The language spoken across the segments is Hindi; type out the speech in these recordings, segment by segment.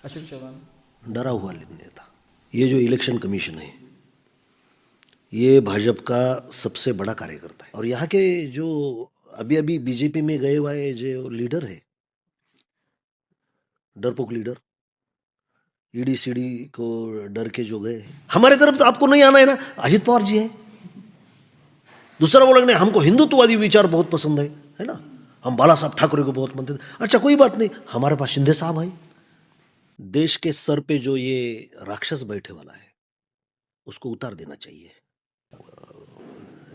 अशोक चौहान। डरा हुआ नेता। ये जो इलेक्शन कमीशन है, ये भाजपा का सबसे बड़ा कार्यकर्ता है। और यहाँ के जो अभी अभी बीजेपी में गए हुए जो लीडर है, डरपोक लीडर, ईडी सीडी को डर के जो गए, हमारे तरफ तो आपको नहीं आना है ना, अजित पवार जी है। दूसरा बोलेंगे नहीं, हमको हिंदुत्ववादी विचार बहुत पसंद है ना, हम बाला साहब ठाकरे को बहुत मानते थे। अच्छा कोई बात नहीं, हमारे पास शिंदे साहब है। देश के सर पे जो ये राक्षस बैठे वाला है, उसको उतार देना चाहिए।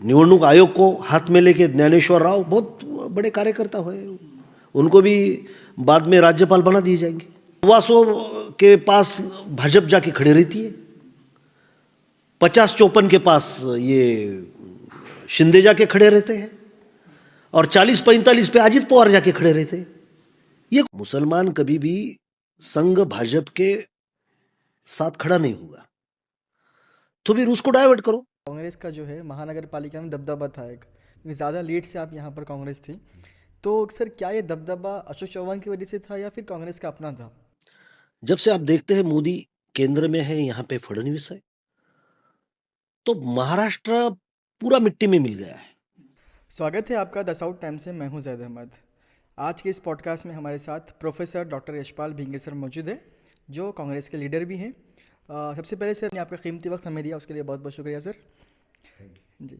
निवडणूक आयोग को हाथ में लेके ज्ञानेश्वर राव बहुत बड़े कार्यकर्ता हुए, उनको भी बाद में राज्यपाल बना दिए जाएंगे। वासो के पास भाजपा जाके खड़े रहती है, 50-54 के पास ये शिंदे जाके खड़े रहते हैं, और 40-45 पे अजित पवार जाके खड़े रहते हैं। ये मुसलमान कभी भी संघ भाजपा के साथ खड़ा नहीं होगा, तो फिर उसको डाइवर्ट करो। कांग्रेस का जो है महानगर पालिका में दबदबा था एक, क्योंकि ज़्यादा लीड से आप यहाँ पर कांग्रेस थी। तो सर क्या ये दबदबा अशोक चौहान की वजह से था या फिर कांग्रेस का अपना था? जब से आप देखते हैं मोदी केंद्र में है, यहाँ पे फडणवीस है, तो महाराष्ट्र पूरा मिट्टी में मिल गया है। स्वागत है आपका द साउथ टाइम्स से। मैं हूँ जैद अहमद। आज के इस पॉडकास्ट में हमारे साथ professor doctor Yashpal Bhinge sir मौजूद है, जो कांग्रेस के लीडर भी हैं। सबसे पहले सर ने आपका कीमती वक्त हमें दिया, उसके लिए बहुत बहुत शुक्रिया सर। जी।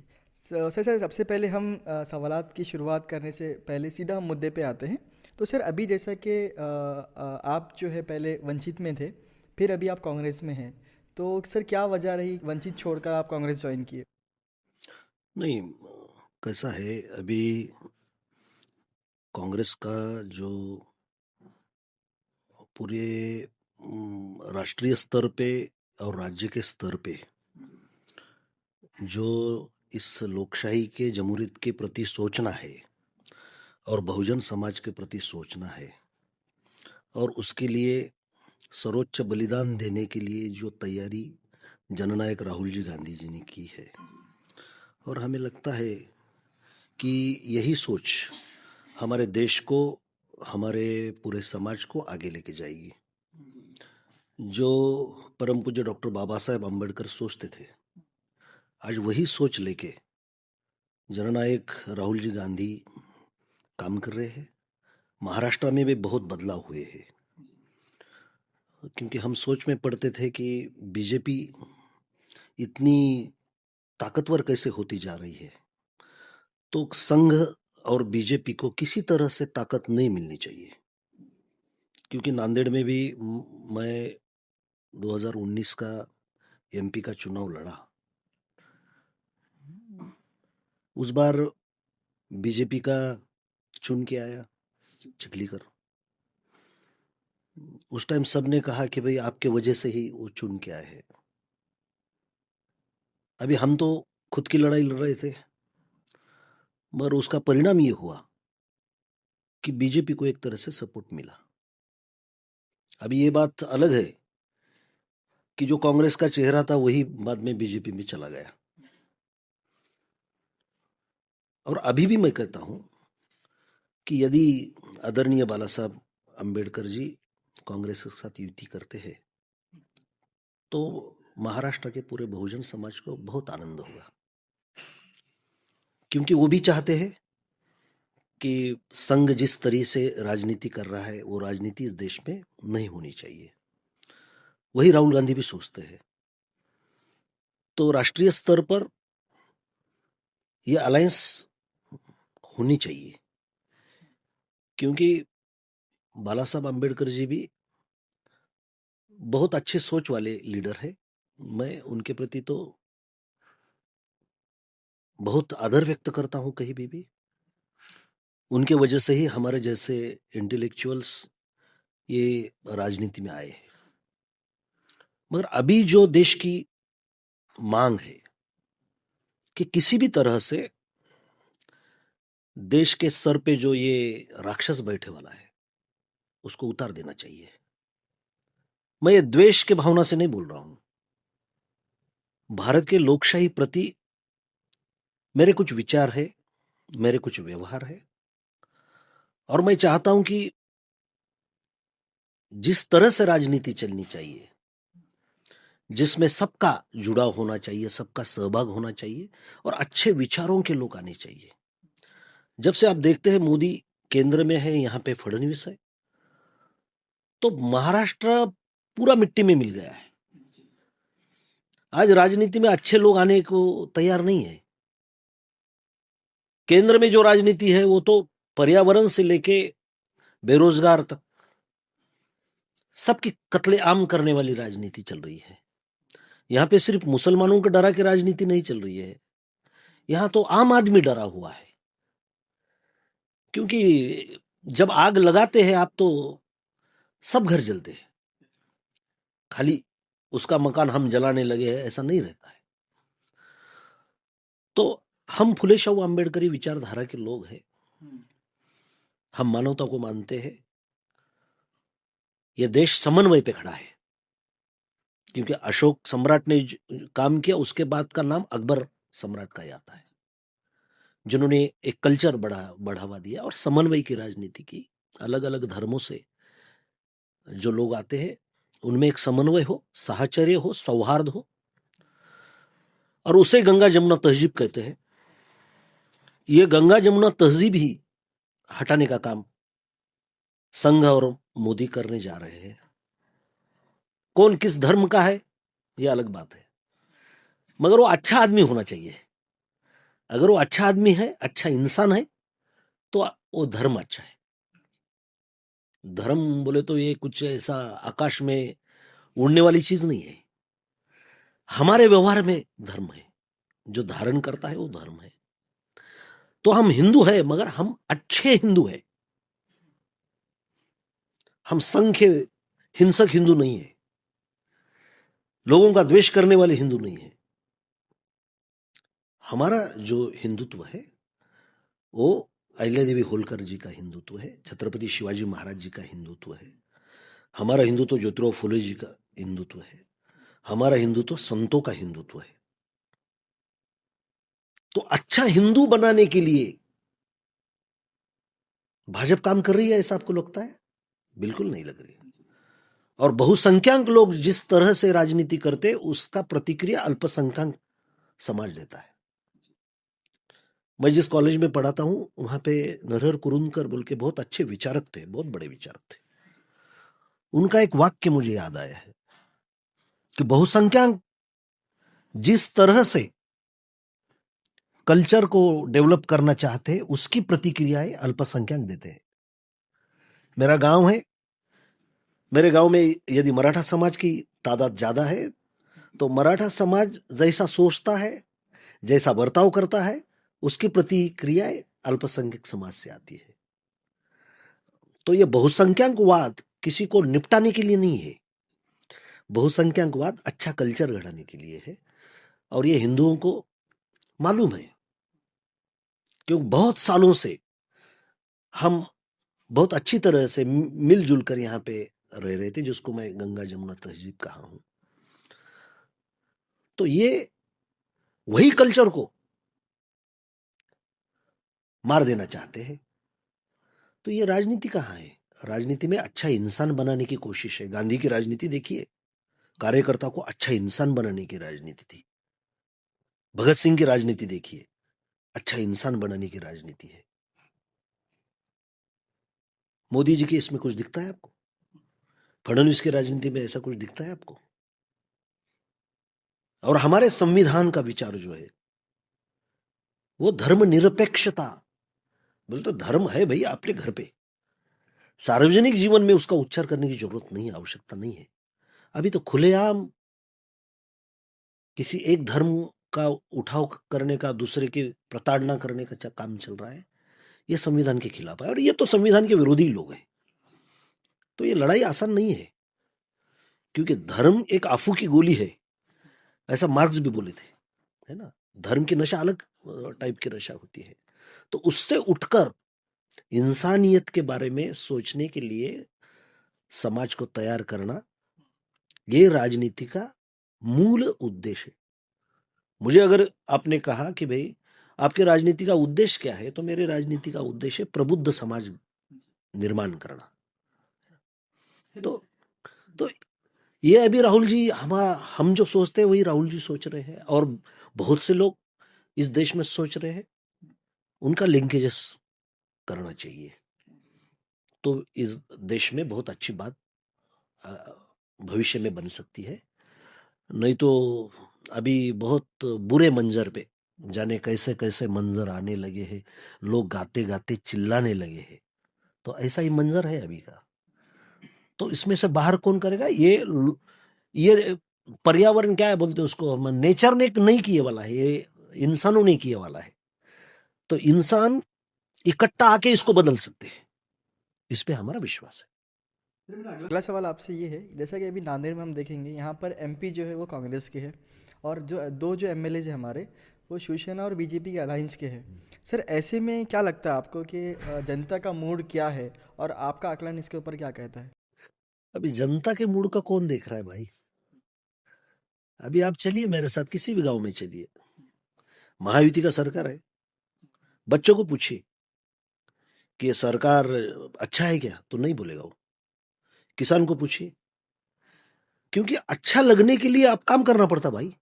सर सबसे पहले हम सवालात की शुरुआत करने से पहले सीधा हम मुद्दे पे आते हैं। तो सर अभी जैसा कि आप जो है पहले वंचित में थे, फिर अभी आप कांग्रेस में हैं, तो सर क्या वजह रही वंचित छोड़कर आप कांग्रेस ज्वाइन किए? नहीं, कैसा है, अभी कांग्रेस का जो पूरे राष्ट्रीय स्तर पे और राज्य के स्तर पे जो इस लोकशाही के जमहूरियत के प्रति सोचना है और बहुजन समाज के प्रति सोचना है, और उसके लिए सर्वोच्च बलिदान देने के लिए जो तैयारी जननायक राहुल जी गांधी जी ने की है, और हमें लगता है कि यही सोच हमारे देश को, हमारे पूरे समाज को आगे लेके जाएगी। जो परम पूज्य डॉक्टर बाबा साहेब अम्बेडकर सोचते थे, आज वही सोच लेके जननायक राहुल जी गांधी काम कर रहे हैं। महाराष्ट्र में भी बहुत बदलाव हुए हैं, क्योंकि हम सोच में पड़ते थे कि बीजेपी इतनी ताकतवर कैसे होती जा रही है, तो संघ और बीजेपी को किसी तरह से ताकत नहीं मिलनी चाहिए। क्योंकि नांदेड़ में भी मैं 2019 का एमपी का चुनाव लड़ा, उस बार बीजेपी का चुन के आया चिखलीकर। उस टाइम सबने कहा कि भाई आपके वजह से ही वो चुन के आए हैं। अभी हम तो खुद की लड़ाई लड़ रहे थे, मगर उसका परिणाम ये हुआ कि बीजेपी को एक तरह से सपोर्ट मिला। अभी ये बात अलग है कि जो कांग्रेस का चेहरा था वही बाद में बीजेपी में चला गया। और अभी भी मैं कहता हूं कि यदि आदरणीय बाला साहब अम्बेडकर जी कांग्रेस के साथ युति करते हैं, तो महाराष्ट्र के पूरे बहुजन समाज को बहुत आनंद होगा, क्योंकि वो भी चाहते हैं कि संघ जिस तरह से राजनीति कर रहा है, वो राजनीति इस देश में नहीं होनी चाहिए। वही राहुल गांधी भी सोचते हैं। तो राष्ट्रीय स्तर पर ये अलायंस होनी चाहिए, क्योंकि बाला साहब अम्बेडकर जी भी बहुत अच्छे सोच वाले लीडर है। मैं उनके प्रति तो बहुत आदर व्यक्त करता हूं। कहीं भी उनके वजह से ही हमारे जैसे इंटेलेक्चुअल्स ये राजनीति में आए हैं। मगर अभी जो देश की मांग है कि किसी भी तरह से देश के सर पे जो ये राक्षस बैठे वाला है, उसको उतार देना चाहिए। मैं ये द्वेष के भावना से नहीं बोल रहा हूं। भारत के लोकशाही प्रति मेरे कुछ विचार है, मेरे कुछ व्यवहार है, और मैं चाहता हूं कि जिस तरह से राजनीति चलनी चाहिए, जिसमें सबका जुड़ाव होना चाहिए, सबका सहभाग होना चाहिए और अच्छे विचारों के लोग आने चाहिए। जब से आप देखते हैं मोदी केंद्र में है, यहाँ पे फडणवीस है, तो महाराष्ट्र पूरा मिट्टी में मिल गया है। आज राजनीति में अच्छे लोग आने को तैयार नहीं है। केंद्र में जो राजनीति है वो तो पर्यावरण से लेके बेरोजगार तक सबकी कत्लेआम करने वाली राजनीति चल रही है। यहाँ पे सिर्फ मुसलमानों के डरा के राजनीति नहीं चल रही है, यहाँ तो आम आदमी डरा हुआ है। क्योंकि जब आग लगाते हैं आप तो सब घर जलते हैं, खाली उसका मकान हम जलाने लगे हैं ऐसा नहीं रहता है। तो हम फुले शाहू आंबेडकरी विचारधारा के लोग हैं, हम मानवता को मानते हैं। यह देश समन्वय पे खड़ा है, क्योंकि अशोक सम्राट ने काम किया, उसके बाद का नाम अकबर सम्राट का ही आता है, जिन्होंने एक कल्चर बढ़ावा दिया और समन्वय की राजनीति की। अलग अलग धर्मों से जो लोग आते हैं उनमें एक समन्वय हो, साहचर्य हो, सौहार्द हो, और उसे गंगा जमुना तहजीब कहते हैं। ये गंगा जमुना तहजीब ही हटाने का काम संघ और मोदी करने जा रहे हैं। कौन किस धर्म का है ये अलग बात है, मगर वो अच्छा आदमी होना चाहिए। अगर वो अच्छा आदमी है, अच्छा इंसान है, तो वो धर्म अच्छा है। धर्म बोले तो ये कुछ ऐसा आकाश में उड़ने वाली चीज नहीं है। हमारे व्यवहार में धर्म है, जो धारण करता है वो धर्म है। तो हम हिंदू है, मगर हम अच्छे हिंदू है। हम संघ के हिंसक हिंदू नहीं है, लोगों का द्वेष करने वाले हिंदू नहीं है। हमारा जो हिंदुत्व है वो अहिल्यादेवी होलकर जी का हिंदुत्व है, छत्रपति शिवाजी महाराज जी का हिंदुत्व है। हमारा हिंदुत्व ज्योतिराव फुले जी का हिंदुत्व है। हमारा हिंदुत्व संतों का हिंदुत्व है। तो अच्छा हिंदू बनाने के लिए भाजपा काम कर रही है ऐसा आपको लगता है? बिल्कुल नहीं लग रही। और बहुसंख्यक लोग जिस तरह से राजनीति करते उसका प्रतिक्रिया अल्पसंख्यक समाज देता है। मैं जिस कॉलेज में पढ़ाता हूं वहां पे नरहर कुरुंदकर बोल के बहुत अच्छे विचारक थे, बहुत बड़े विचारक थे। उनका एक वाक्य मुझे याद आया है कि बहुसंख्यक जिस तरह से कल्चर को डेवलप करना चाहते हैं उसकी प्रतिक्रियाएं अल्पसंख्यक देते हैं। मेरा गांव है, मेरे गांव में यदि मराठा समाज की तादाद ज्यादा है तो मराठा समाज जैसा सोचता है, जैसा बर्ताव करता है, उसकी प्रतिक्रियाएं अल्पसंख्यक समाज से आती है। तो यह बहुसंख्यकवाद किसी को निपटाने के लिए नहीं है, बहुसंख्यकवाद अच्छा कल्चर गढ़ाने के लिए है। और ये हिंदुओं को मालूम है, क्योंकि बहुत सालों से हम बहुत अच्छी तरह से मिलजुल कर यहाँ पे रह रहे थे, जिसको मैं गंगा जमुना तहजीब कहा हूं। तो ये वही कल्चर को मार देना चाहते हैं। तो ये राजनीति कहाँ है? राजनीति में अच्छा इंसान बनाने की कोशिश है। गांधी की राजनीति देखिए, कार्यकर्ता को अच्छा इंसान बनाने की राजनीति थी। भगत सिंह की राजनीति देखिए, अच्छा इंसान बनाने की राजनीति है। मोदी जी की इसमें कुछ दिखता है आपको? फडणवीस की राजनीति में ऐसा कुछ दिखता है आपको? और हमारे संविधान का विचार जो है वो धर्मनिरपेक्षता, बोले तो धर्म है भाई आपके घर पे, सार्वजनिक जीवन में उसका उच्चार करने की जरूरत नहीं, आवश्यकता नहीं है। अभी तो खुलेआम किसी एक धर्म का उठाव करने का, दूसरे की प्रताड़ना करने का काम चल रहा है। यह संविधान के खिलाफ है और ये तो संविधान के विरोधी लोग हैं। तो ये लड़ाई आसान नहीं है, क्योंकि धर्म एक आफू की गोली है, ऐसा मार्क्स भी बोले थे, है ना। धर्म की नशा अलग टाइप की नशा होती है। तो उससे उठकर इंसानियत के बारे में सोचने के लिए समाज को तैयार करना, ये राजनीति का मूल उद्देश्य है। मुझे अगर आपने कहा कि भाई आपके राजनीति का उद्देश्य क्या है, तो मेरे राजनीति का उद्देश्य प्रबुद्ध समाज निर्माण करना। तो तो ये अभी राहुल जी हम जो सोचते हैं वही राहुल जी सोच रहे हैं, और बहुत से लोग इस देश में सोच रहे हैं। उनका लिंकेजेस करना चाहिए, तो इस देश में बहुत अच्छी बात अ, भविष्य में बन सकती है। नहीं तो अभी बहुत बुरे मंजर पे जाने कैसे कैसे मंजर आने लगे हैं, लोग गाते गाते चिल्लाने लगे हैं। तो ऐसा ही मंजर है अभी का। तो इसमें से बाहर कौन करेगा? ये पर्यावरण क्या है बोलते हैं उसको, नेचर ने नहीं किए वाला है, ये इंसानों ने किए वाला है। तो इंसान इकट्ठा आके इसको बदल सकते हैं, इस पे हमारा विश्वास है। फिर मेरा अगला सवाल आपसे ये है, जैसा कि अभी नांदेड़ में हम देखेंगे यहाँ पर एमपी जो है वो कांग्रेस के है और जो एमएलए हैं हमारे वो शिवसेना और बीजेपी के अलायंस के हैं। सर ऐसे में क्या लगता है आपको कि जनता का मूड क्या है और आपका आकलन इसके ऊपर क्या कहता है? अभी जनता के मूड का कौन देख रहा है भाई? अभी आप चलिए मेरे साथ किसी भी गांव में चलिए, महायुति का सरकार है। बच्चों को पूछिए कि ये सरकार अच्छा है क्या, तो नहीं बोलेगा वो। किसान को पूछिए, क्योंकि अच्छा लगने के लिए आप काम करना पड़ता भाई।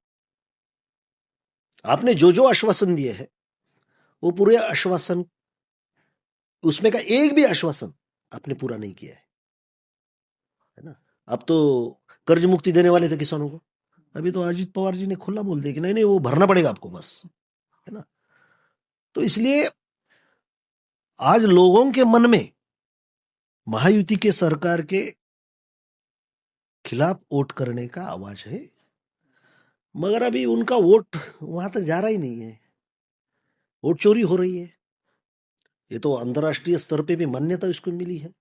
आपने जो जो आश्वासन दिए हैं वो पूरे आश्वासन, उसमें का एक भी आश्वासन आपने पूरा नहीं किया है ना। अब तो कर्ज मुक्ति देने वाले थे किसानों को, अभी तो अजीत पवार जी ने खुला बोल दिया कि नहीं नहीं वो भरना पड़ेगा आपको बस, है ना। तो इसलिए आज लोगों के मन में महायुति के सरकार के खिलाफ वोट करने का आवाज है, मगर अभी उनका वोट वहां तक जा रहा ही नहीं है, वोट चोरी हो रही है। ये तो अंतर्राष्ट्रीय स्तर पे भी मान्यता उसको मिली है,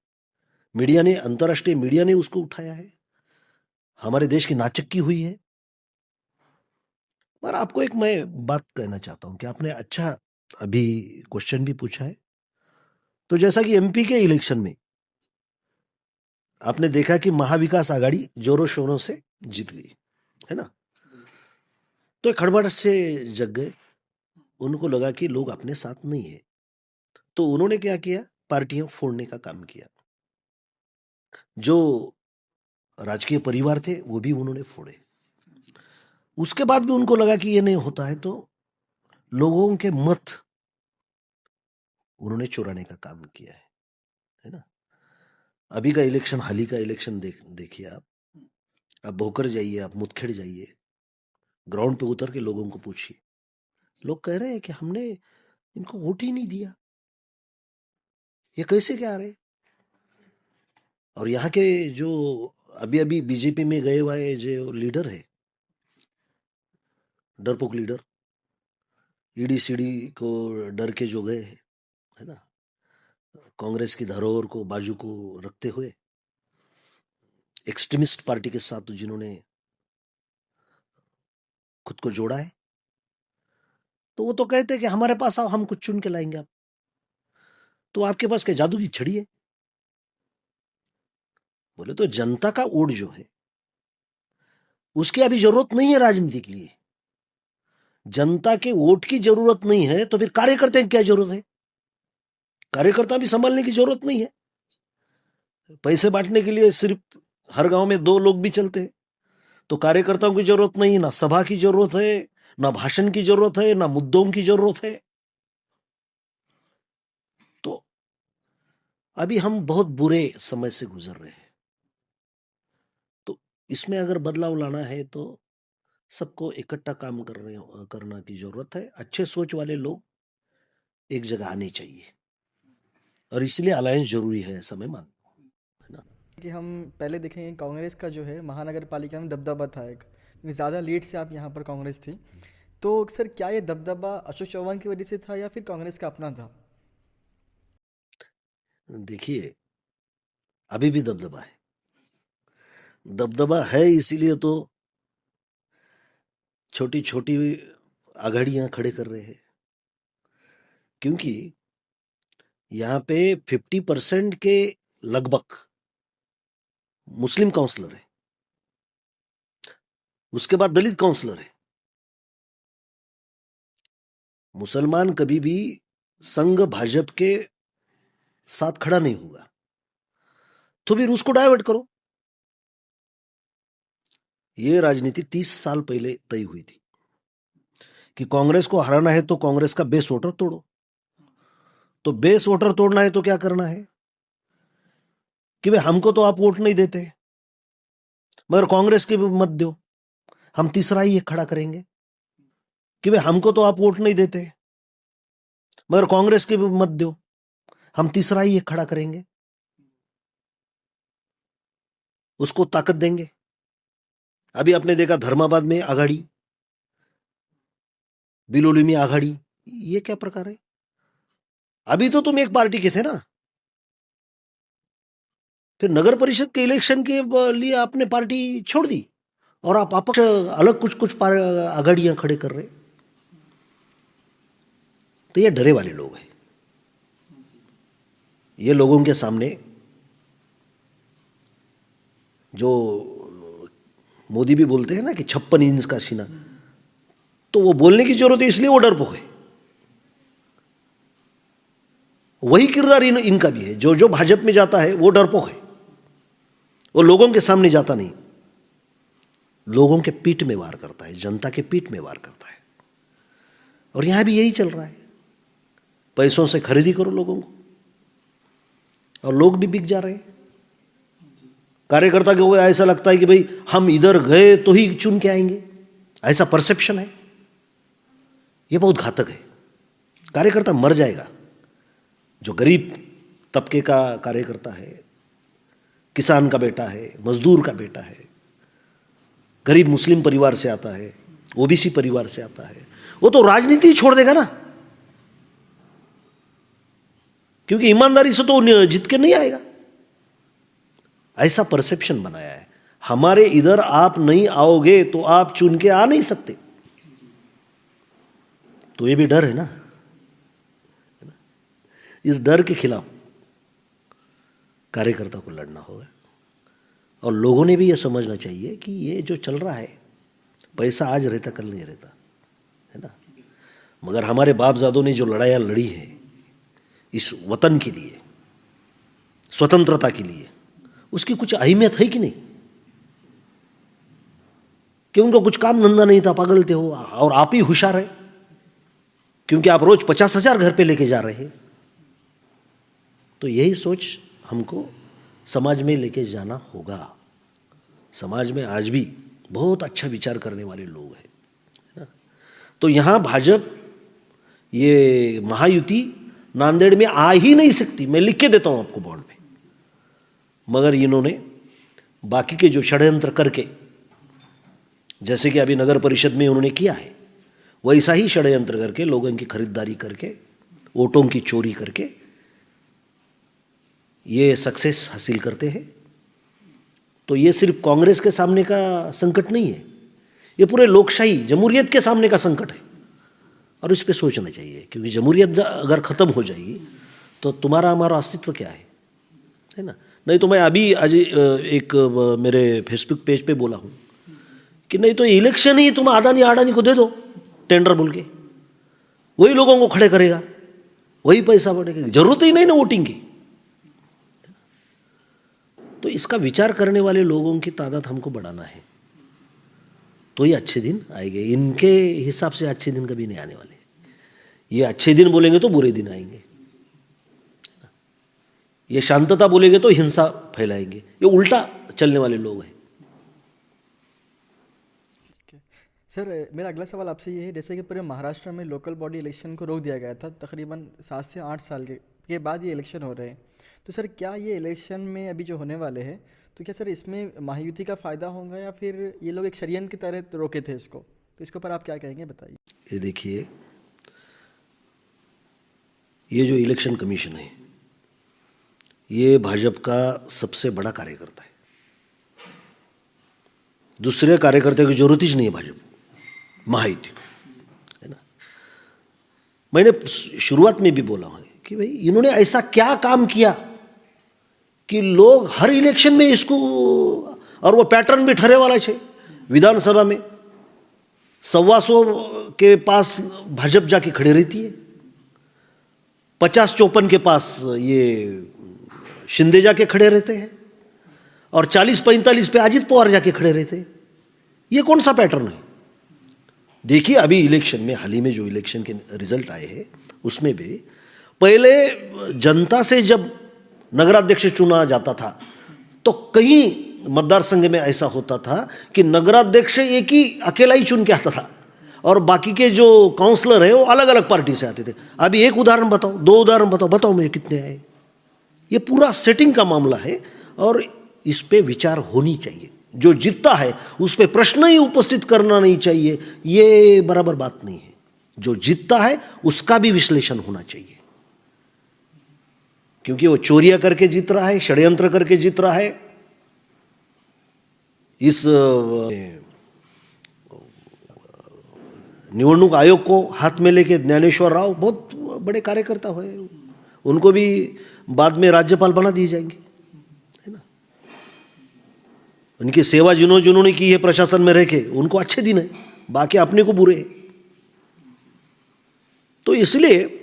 मीडिया ने, अंतर्राष्ट्रीय मीडिया ने उसको उठाया है, हमारे देश की नाचक्की हुई है। पर आपको एक मैं बात कहना चाहता हूं कि आपने अच्छा अभी क्वेश्चन भी पूछा है। तो जैसा कि एमपी के इलेक्शन में आपने देखा कि महाविकास आघाड़ी जोरों शोरों से जीत गई, है ना। तो एक खड़बड़ से जग गए, उनको लगा कि लोग अपने साथ नहीं है, तो उन्होंने क्या किया, पार्टियां फोड़ने का काम किया। जो राजकीय परिवार थे वो भी उन्होंने फोड़े। उसके बाद भी उनको लगा कि ये नहीं होता है, तो लोगों के मत उन्होंने चुराने का काम किया है ना। अभी का इलेक्शन, हाल ही का इलेक्शन देखिए आप भोकर जाइए, आप मुदखेड़ जाइए, ग्राउंड पे उतर के लोगों को पूछिए, लोग कह रहे हैं कि हमने इनको वोट ही नहीं दिया, ये कैसे क्या रहे। और यहाँ के जो अभी अभी बीजेपी में गए हुए जो लीडर है, डरपोक लीडर, ईडी सीडी को डर के जो गए हैं, है ना, कांग्रेस की धरोहर को बाजू को रखते हुए एक्सट्रीमिस्ट पार्टी के साथ जिन्होंने खुद को जोड़ा है, तो वो तो कहते हैं कि हमारे पास आओ, हम कुछ चुन के लाएंगे आप। तो आपके पास क्या जादू की छड़ी है? बोले तो जनता का वोट जो है उसकी अभी जरूरत नहीं है राजनीति के लिए। जनता के वोट की जरूरत नहीं है तो फिर कार्यकर्ता की क्या जरूरत है? कार्यकर्ता भी संभालने की जरूरत नहीं है। पैसे बांटने के लिए सिर्फ हर गांव में 2 लोग भी चलते हैं, तो कार्यकर्ताओं की जरूरत नहीं, ना सभा की जरूरत है, ना भाषण की जरूरत है, ना मुद्दों की जरूरत है। तो अभी हम बहुत बुरे समय से गुजर रहे हैं, तो इसमें अगर बदलाव लाना है तो सबको इकट्ठा काम करना की जरूरत है। अच्छे सोच वाले लोग एक जगह आने चाहिए, और इसलिए अलायंस जरूरी है, ऐसा मैं मानता हूं, है ना। कि हम पहले देखेंगे कांग्रेस का जो है महानगर पालिका में दबदबा था एक, क्योंकि ज़्यादा लीड से आप यहाँ पर कांग्रेस थी। तो सर क्या ये दबदबा अशोक चौहान की वजह से था या फिर कांग्रेस का अपना था? देखिए अभी भी दबदबा है, दबदबा है, इसीलिए तो छोटी छोटी आघाड़ियां खड़े कर रहे हैं, क्योंकि यहाँ पे 50% के लगभग मुस्लिम काउंसलर है, उसके बाद दलित काउंसलर है। मुसलमान कभी भी संघ भाजपा के साथ खड़ा नहीं होगा, तो फिर उसको डाइवर्ट करो। ये राजनीति 30 साल पहले तय हुई थी कि कांग्रेस को हराना है तो कांग्रेस का बेस वोटर तोड़ो। तो बेस वोटर तोड़ना है तो क्या करना है कि भाई हमको तो आप वोट नहीं देते, मगर कांग्रेस के भी मत दो, हम तीसरा ही एक खड़ा करेंगे कि भाई हमको तो आप वोट नहीं देते, मगर कांग्रेस के भी मत दो, हम तीसरा ही एक खड़ा करेंगे, उसको ताकत देंगे। अभी आपने देखा धर्माबाद में आघाड़ी, बिलोली में आघाड़ी, ये क्या प्रकार है? अभी तो तुम एक पार्टी के थे ना, फिर नगर परिषद के इलेक्शन के लिए आपने पार्टी छोड़ दी और आप अपक्ष अलग कुछ कुछ आघाड़ियां खड़े कर रहे। तो ये डरे वाले लोग हैं। ये लोगों के सामने जो मोदी भी बोलते हैं ना कि 56 इंच का सीना, तो वो बोलने की जरूरत है, इसलिए वो डरपोक है। वही किरदार इनका भी है। जो जो भाजपा में जाता है वो डरपोक है, वो लोगों के सामने जाता नहीं, लोगों के पीठ में वार करता है, जनता के पीठ में वार करता है। और यहां भी यही चल रहा है, पैसों से खरीदी करो लोगों को, और लोग भी बिक जा रहे हैं। कार्यकर्ता को ऐसा लगता है कि भाई हम इधर गए तो ही चुन के आएंगे, ऐसा परसेप्शन है। यह बहुत घातक है। कार्यकर्ता मर जाएगा। जो गरीब तबके का कार्यकर्ता है, किसान का बेटा है, मजदूर का बेटा है, गरीब मुस्लिम परिवार से आता है, ओबीसी परिवार से आता है, वो तो राजनीति छोड़ देगा ना, क्योंकि ईमानदारी से तो जीत के नहीं आएगा। ऐसा परसेप्शन बनाया है। हमारे इधर आप नहीं आओगे तो आप चुन के आ नहीं सकते। तो ये भी डर है ना। इस डर के खिलाफ कार्यकर्ता को लड़ना होगा। और लोगों ने भी यह समझना चाहिए कि ये जो चल रहा है, पैसा आज रहता कल नहीं रहता, है ना। मगर हमारे बापजादों ने जो लड़ाइयाँ लड़ी है इस वतन के लिए, स्वतंत्रता के लिए, उसकी कुछ अहमियत है कि नहीं? कि उनको कुछ काम धंधा नहीं था, पागल थे हो, और आप ही होशियार है क्योंकि आप रोज 50,000 घर पे लेके जा रहे हैं। तो यही सोच हमको समाज में लेके जाना होगा। समाज में आज भी बहुत अच्छा विचार करने वाले लोग हैं, है ना। तो यहाँ भाजपा, ये महायुति नांदेड़ में आ ही नहीं सकती। मैं लिख के देता हूँ आपको बोर्ड पे। मगर इन्होंने बाकी के जो षड्यंत्र करके, जैसे कि अभी नगर परिषद में उन्होंने किया है, वैसा ही षड्यंत्र करके, लोगों की खरीदारी करके, वोटों की चोरी करके ये सक्सेस हासिल करते हैं। तो ये सिर्फ कांग्रेस के सामने का संकट नहीं है, ये पूरे लोकशाही जमहूरियत के सामने का संकट है। और इस पे सोचना चाहिए, क्योंकि जमहूरियत अगर ख़त्म हो जाएगी तो तुम्हारा हमारा अस्तित्व क्या है ना। नहीं तो मैं अभी आज एक मेरे फेसबुक पेज पे बोला हूँ कि नहीं तो इलेक्शन ही तुम अडानी अडानी को दे दो टेंडर बोल के, वही लोगों को खड़े करेगा, वही पैसा बढ़ेगा, जरूरत ही नहीं ना वोटिंग की। तो इसका विचार करने वाले लोगों की तादाद हमको बढ़ाना है, तो ये अच्छे दिन आएंगे। इनके हिसाब से अच्छे दिन कभी नहीं आने वाले। ये अच्छे दिन बोलेंगे तो बुरे दिन आएंगे, ये शांतता बोलेंगे तो हिंसा फैलाएंगे। ये उल्टा चलने वाले लोग हैं। सर, मेरा अगला सवाल आपसे ये है, जैसे कि पूरे महाराष्ट्र में लोकल बॉडी इलेक्शन को रोक दिया गया था, तकरीबन 7 से 8 साल के बाद ये इलेक्शन हो रहे हैं। तो सर, क्या ये इलेक्शन में अभी जो होने वाले हैं, तो क्या सर इसमें महायुति का फ़ायदा होगा या फिर ये लोग एक षड्यंत्र की तरह रोके थे इसको? तो इसके ऊपर आप क्या कहेंगे, बताइए। ये देखिए, ये जो इलेक्शन कमीशन है, ये भाजपा का सबसे बड़ा कार्यकर्ता है। दूसरे कार्यकर्ता की जरूरत ही नहीं है भाजपा महायुति को, है ना। मैंने शुरुआत में भी बोला है कि भाई इन्होंने ऐसा क्या काम किया कि लोग हर इलेक्शन में इसको, और वो पैटर्न भी ठहरे वाला है। विधानसभा में 125 के पास भाजपा जाके खड़े रहती है, 50-54 के पास ये शिंदे जाके खड़े रहते हैं, और 40-45 पे अजित पवार जाके खड़े रहते हैं। ये कौन सा पैटर्न है? देखिए अभी इलेक्शन में, हाल ही में जो इलेक्शन के रिजल्ट आए हैं उसमें भी पहले जनता से जब नगराध्यक्ष चुना जाता था तो कई मतदार संघ में ऐसा होता था कि नगराध्यक्ष एक ही अकेला ही चुन के आता था और बाकी के जो काउंसलर है वो अलग अलग पार्टी से आते थे। अभी एक उदाहरण बताओ, दो उदाहरण बताओ, बताओ मुझे कितने आए? ये पूरा सेटिंग का मामला है और इस पे विचार होनी चाहिए। जो जीतता है उस पे प्रश्न ही उपस्थित करना नहीं चाहिए, ये बराबर बात नहीं है। जो जीतता है उसका भी विश्लेषण होना चाहिए, क्योंकि वो चोरियां करके जीत रहा है, षड्यंत्र करके जीत रहा है। इस निवडणूक आयोग को हाथ में लेके ज्ञानेश्वर राव बहुत बड़े कार्यकर्ता हुए, उनको भी बाद में राज्यपाल बना दिए जाएंगे, है ना। उनकी सेवा जिन्होंने की है प्रशासन में रह के, उनको अच्छे दिन है, बाकी अपने को बुरे हैं। तो इसलिए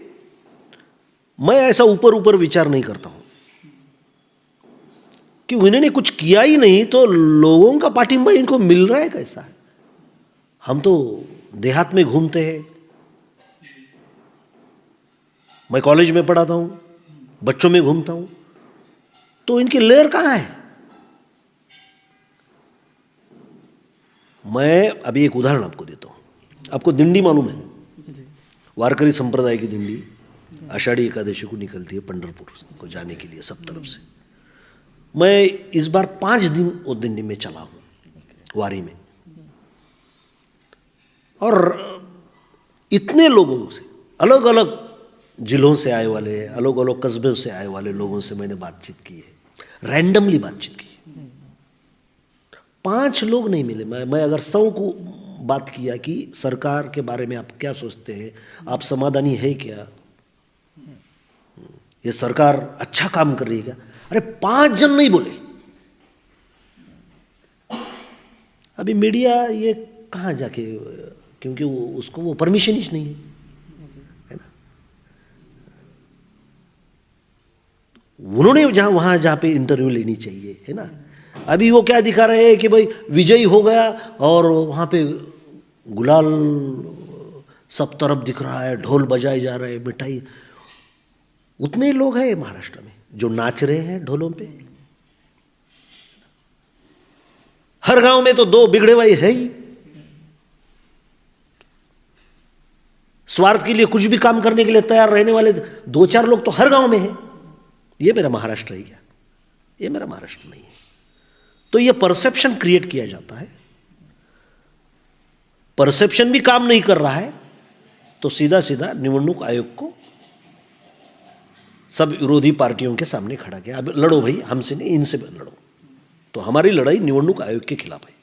मैं ऐसा ऊपर ऊपर विचार नहीं करता हूं कि उन्होंने कुछ किया ही नहीं तो लोगों का पाठिंबा इनको मिल रहा है कैसा है। हम तो देहात में घूमते हैं, मैं कॉलेज में पढ़ाता हूं, बच्चों में घूमता हूं, तो इनकी लेयर कहां है? मैं अभी एक उदाहरण आपको देता हूं। आपको दिंडी मालूम है? वारकरी संप्रदाय की दिंडी आषाढ़ी एकादशी को निकलती है पंढरपुर को जाने के लिए सब तरफ से। मैं इस बार 5 दिन वो दिंडी में चला हूं, वारी में, और इतने लोगों से, अलग अलग जिलों से आए वाले, अलग अलग कस्बों से आए वाले लोगों से मैंने बातचीत की है, रैंडमली बातचीत की है। 5 लोग नहीं मिले। मैं अगर 100 को बात किया कि सरकार के बारे में आप क्या सोचते हैं, आप समाधानी है क्या, ये सरकार अच्छा काम कर रही है क्या, अरे 5 जन नहीं बोले। अभी मीडिया ये कहाँ जाके, क्योंकि उसको वो परमिशन ही नहीं है ना। उन्होंने जहां पे इंटरव्यू लेनी चाहिए, है ना। अभी वो क्या दिखा रहे हैं कि भाई विजयी हो गया और वहां पे गुलाल सब तरफ दिख रहा है, ढोल बजाए जा रहे हैं, मिठाई। उतने लोग हैं महाराष्ट्र में जो नाच रहे हैं ढोलों पे। हर गांव में तो 2 बिगड़े भाई है ही, स्वार्थ के लिए कुछ भी काम करने के लिए तैयार रहने वाले 2-4 लोग तो हर गांव में हैं। ये मेरा महाराष्ट्र है क्या? ये मेरा महाराष्ट्र नहीं है। तो ये परसेप्शन क्रिएट किया जाता है, परसेप्शन भी काम नहीं कर रहा है तो सीधा सीधा निवडणूक आयोग को सब विरोधी पार्टियों के सामने खड़ा किया, अब लड़ो भाई, हमसे नहीं इनसे लड़ो। तो हमारी लड़ाई निवडणूक आयोग के खिलाफ है।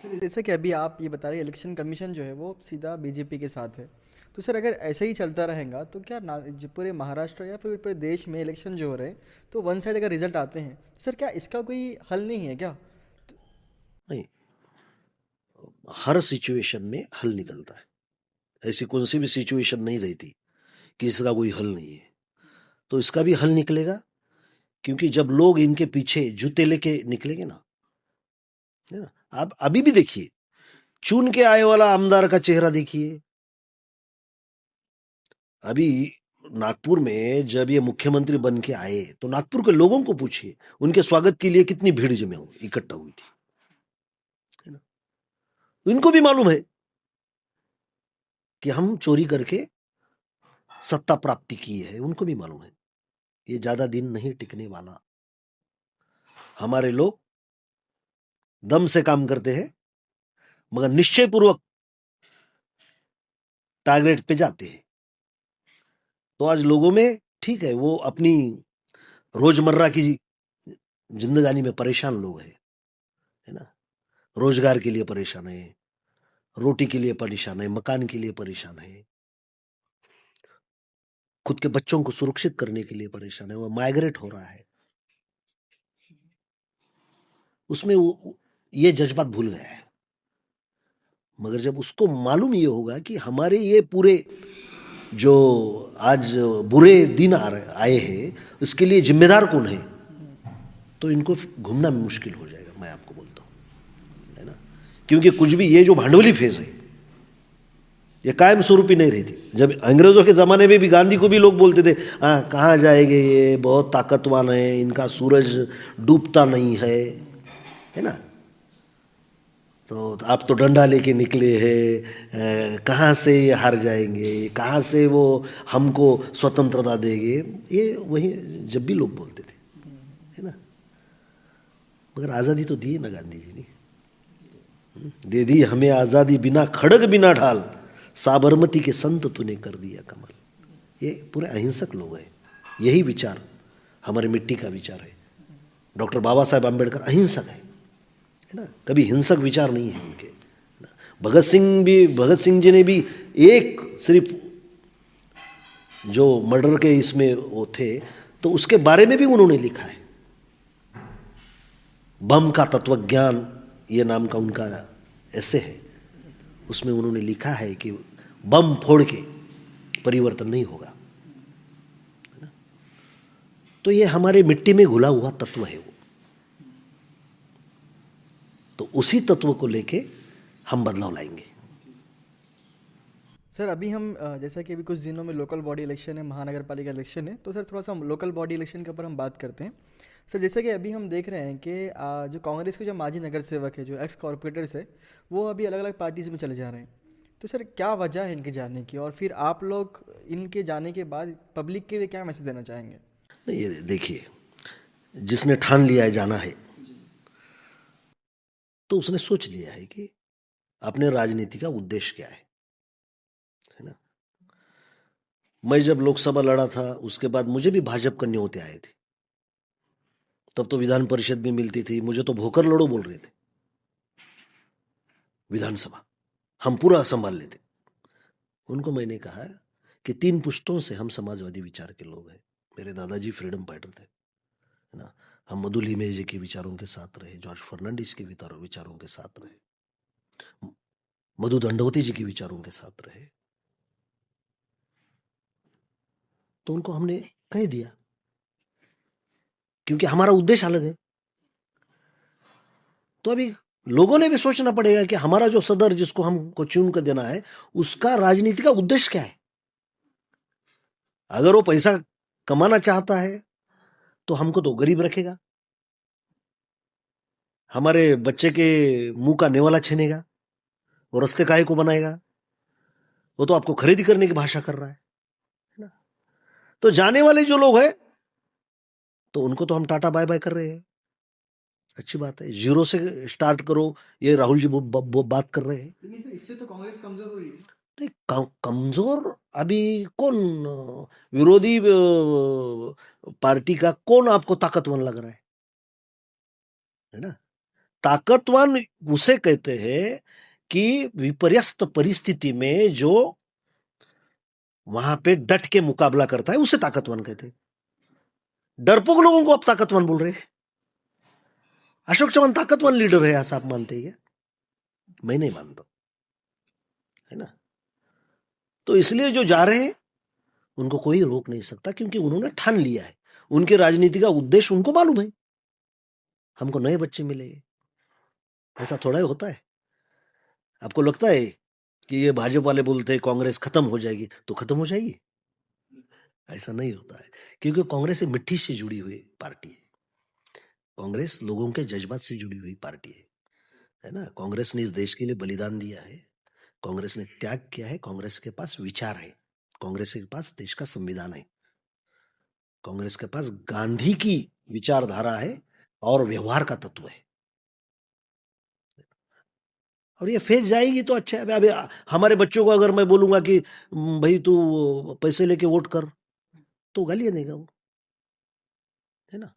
सर जैसे कि अभी आप ये बता रहे हैं इलेक्शन कमीशन जो है वो सीधा बीजेपी के साथ है, तो सर अगर ऐसे ही चलता रहेगा तो क्या जो पूरे महाराष्ट्र या फिर पूरे देश में इलेक्शन जो हो रहे हैं तो वन साइड अगर रिजल्ट आते हैं तो सर क्या इसका कोई हल नहीं है क्या? नहीं, हर सिचुएशन में हल निकलता है। ऐसी कौन सी भी सिचुएशन नहीं रहती कि इसका कोई हल नहीं है। तो इसका भी हल निकलेगा, क्योंकि जब लोग इनके पीछे जूते लेके निकलेंगे ना, है ना। आप अभी भी देखिए, चुन के आए वाला आमदार का चेहरा देखिए। अभी नागपुर में जब ये मुख्यमंत्री बन के आए तो नागपुर के लोगों को पूछिए, उनके स्वागत के लिए कितनी भीड़ इकट्ठा हुई थी, है ना। इनको भी मालूम है कि हम चोरी करके सत्ता प्राप्ति की है, उनको भी मालूम है ये ज्यादा दिन नहीं टिकने वाला। हमारे लोग दम से काम करते हैं मगर निश्चय पूर्वक टारगेट पे जाते हैं। तो आज लोगों में ठीक है, वो अपनी रोजमर्रा की जिंदगानी में परेशान लोग हैं, है ना। रोजगार के लिए परेशान है, रोटी के लिए परेशान है, मकान के लिए परेशान है, खुद के बच्चों को सुरक्षित करने के लिए परेशान है, वो माइग्रेट हो रहा है। उसमें वो ये जज्बात भूल गया है। मगर जब उसको मालूम ये होगा कि हमारे ये पूरे जो आज बुरे दिन आए हैं इसके लिए जिम्मेदार कौन है, तो इनको घूमना मुश्किल हो जाएगा, मैं आपको बोलता हूँ, है ना। क्योंकि कुछ भी ये जो भांडवली फेज है ये कायम स्वरूपी नहीं रहती। जब अंग्रेजों के ज़माने में भी गांधी को भी लोग बोलते थे कहाँ जाएंगे, ये बहुत ताकतवान है, इनका सूरज डूबता नहीं है ना। तो आप तो डंडा लेके निकले हैं, कहाँ से ये हार जाएंगे, कहाँ से वो हमको स्वतंत्रता देंगे, ये वही जब भी लोग बोलते थे, है ना। मगर आज़ादी तो दी ना गांधी जी ने, दे दी हमें आज़ादी, बिना खड़ग बिना ढाल, साबरमती के संत तूने कर दिया कमाल। ये पूरे अहिंसक लोग हैं, यही विचार हमारे मिट्टी का विचार है। डॉक्टर बाबा साहेब आम्बेडकर अहिंसक है ना, कभी हिंसक विचार नहीं है उनके। भगत सिंह जी ने भी एक सिर्फ जो मर्डर के इसमें वो थे तो उसके बारे में भी उन्होंने लिखा है, बम का तत्वज्ञान ये नाम का उनका ऐसे है, उसमें उन्होंने लिखा है कि बम फोड़ के परिवर्तन नहीं होगा, है ना। तो ये हमारे मिट्टी में घुला हुआ तत्व है वो, तो उसी तत्व को लेके हम बदलाव लाएंगे। सर अभी हम जैसा कि अभी कुछ दिनों में लोकल बॉडी इलेक्शन है, महानगर पालिका इलेक्शन है, तो सर थोड़ा सा हम लोकल बॉडी इलेक्शन के ऊपर हम बात करते हैं। सर जैसे कि अभी हम देख रहे हैं कि जो कांग्रेस के जो माजी नगर सेवक है, जो एक्स कॉरपोरेटर्स है, वो अभी अलग अलग पार्टीज में चले जा रहे हैं। तो सर क्या वजह है इनके जाने की, और फिर आप लोग इनके जाने के बाद पब्लिक के लिए क्या मैसेज देना चाहेंगे? नहीं, ये देखिए, जिसने ठान लिया है जाना है तो उसने सोच लिया है कि अपने राजनीति का उद्देश्य क्या है ना। मैं जब लोकसभा लड़ा था उसके बाद मुझे भी भाजपा के न्योते आए थे, तब तो विधान परिषद भी मिलती थी, मुझे तो भोकर लड़ो बोल रहे थे। विधानसभा हम पूरा संभाल लेते। उनको मैंने कहा कि 3 पुश्तों से हम समाजवादी विचार के लोग हैं। मेरे दादाजी फ्रीडम फाइटर थे, है ना। हम मधु लीमे जी के विचारों के साथ रहे, जॉर्ज फर्नांडिस के विचारों के साथ रहे, मधु दंडवती जी के विचारों के साथ रहे। तो उनको हमने कह दिया, क्योंकि हमारा उद्देश्य अलग है। तो अभी लोगों ने भी सोचना पड़ेगा कि हमारा जो सदर जिसको हमको चुन कर देना है उसका राजनीति का उद्देश्य क्या है। अगर वो पैसा कमाना चाहता है तो हमको तो गरीब रखेगा, हमारे बच्चे के मुंह का नेवाला छीनेगा, वो रास्ते काहे को बनाएगा, वो तो आपको खरीदी करने की भाषा कर रहा है ना। तो जाने वाले जो लोग हैं तो उनको तो हम टाटा बाय बाय कर रहे हैं, अच्छी बात है। जीरो से स्टार्ट करो, ये राहुल जी बात कर रहे हैं। नहीं सर, इससे तो कांग्रेस कमजोर हो रही है। नहीं, कमजोर अभी कौन, विरोधी पार्टी का कौन आपको ताकतवान लग रहा है ना। ताकतवान उसे कहते हैं कि विपर्यस्त परिस्थिति में जो वहां पे डट के मुकाबला करता है, उसे ताकतवान कहते हैं। डरपोक लोगों को आप ताकतवान बोल रहे हैं। अशोक चव्हाण ताकतवान लीडर है ऐसा आप मानते हैं क्या? मैं नहीं मानता, है ना। तो इसलिए जो जा रहे हैं उनको कोई रोक नहीं सकता, क्योंकि उन्होंने ठान लिया है, उनके राजनीति का उद्देश्य उनको मालूम है। हमको नए बच्चे मिलेंगे, ऐसा थोड़ा ही होता है। आपको लगता है कि ये भाजपा वाले बोलते हैं कांग्रेस खत्म हो जाएगी तो खत्म हो जाएगी? ऐसा नहीं होता है, क्योंकि कांग्रेस एक मिट्टी से जुड़ी हुई पार्टी है। कांग्रेस लोगों के जज्बात से जुड़ी हुई पार्टी है ना। कांग्रेस ने इस देश के लिए बलिदान दिया है, कांग्रेस ने त्याग किया है, कांग्रेस के पास विचार है, कांग्रेस के पास देश का संविधान है, कांग्रेस के पास गांधी की विचारधारा है और व्यवहार का तत्व है। और ये फेज जाएगी तो अच्छा है। अभी हमारे बच्चों को अगर मैं बोलूंगा कि भाई तू पैसे लेके वोट कर, तो गालियां देगा वो, है ना।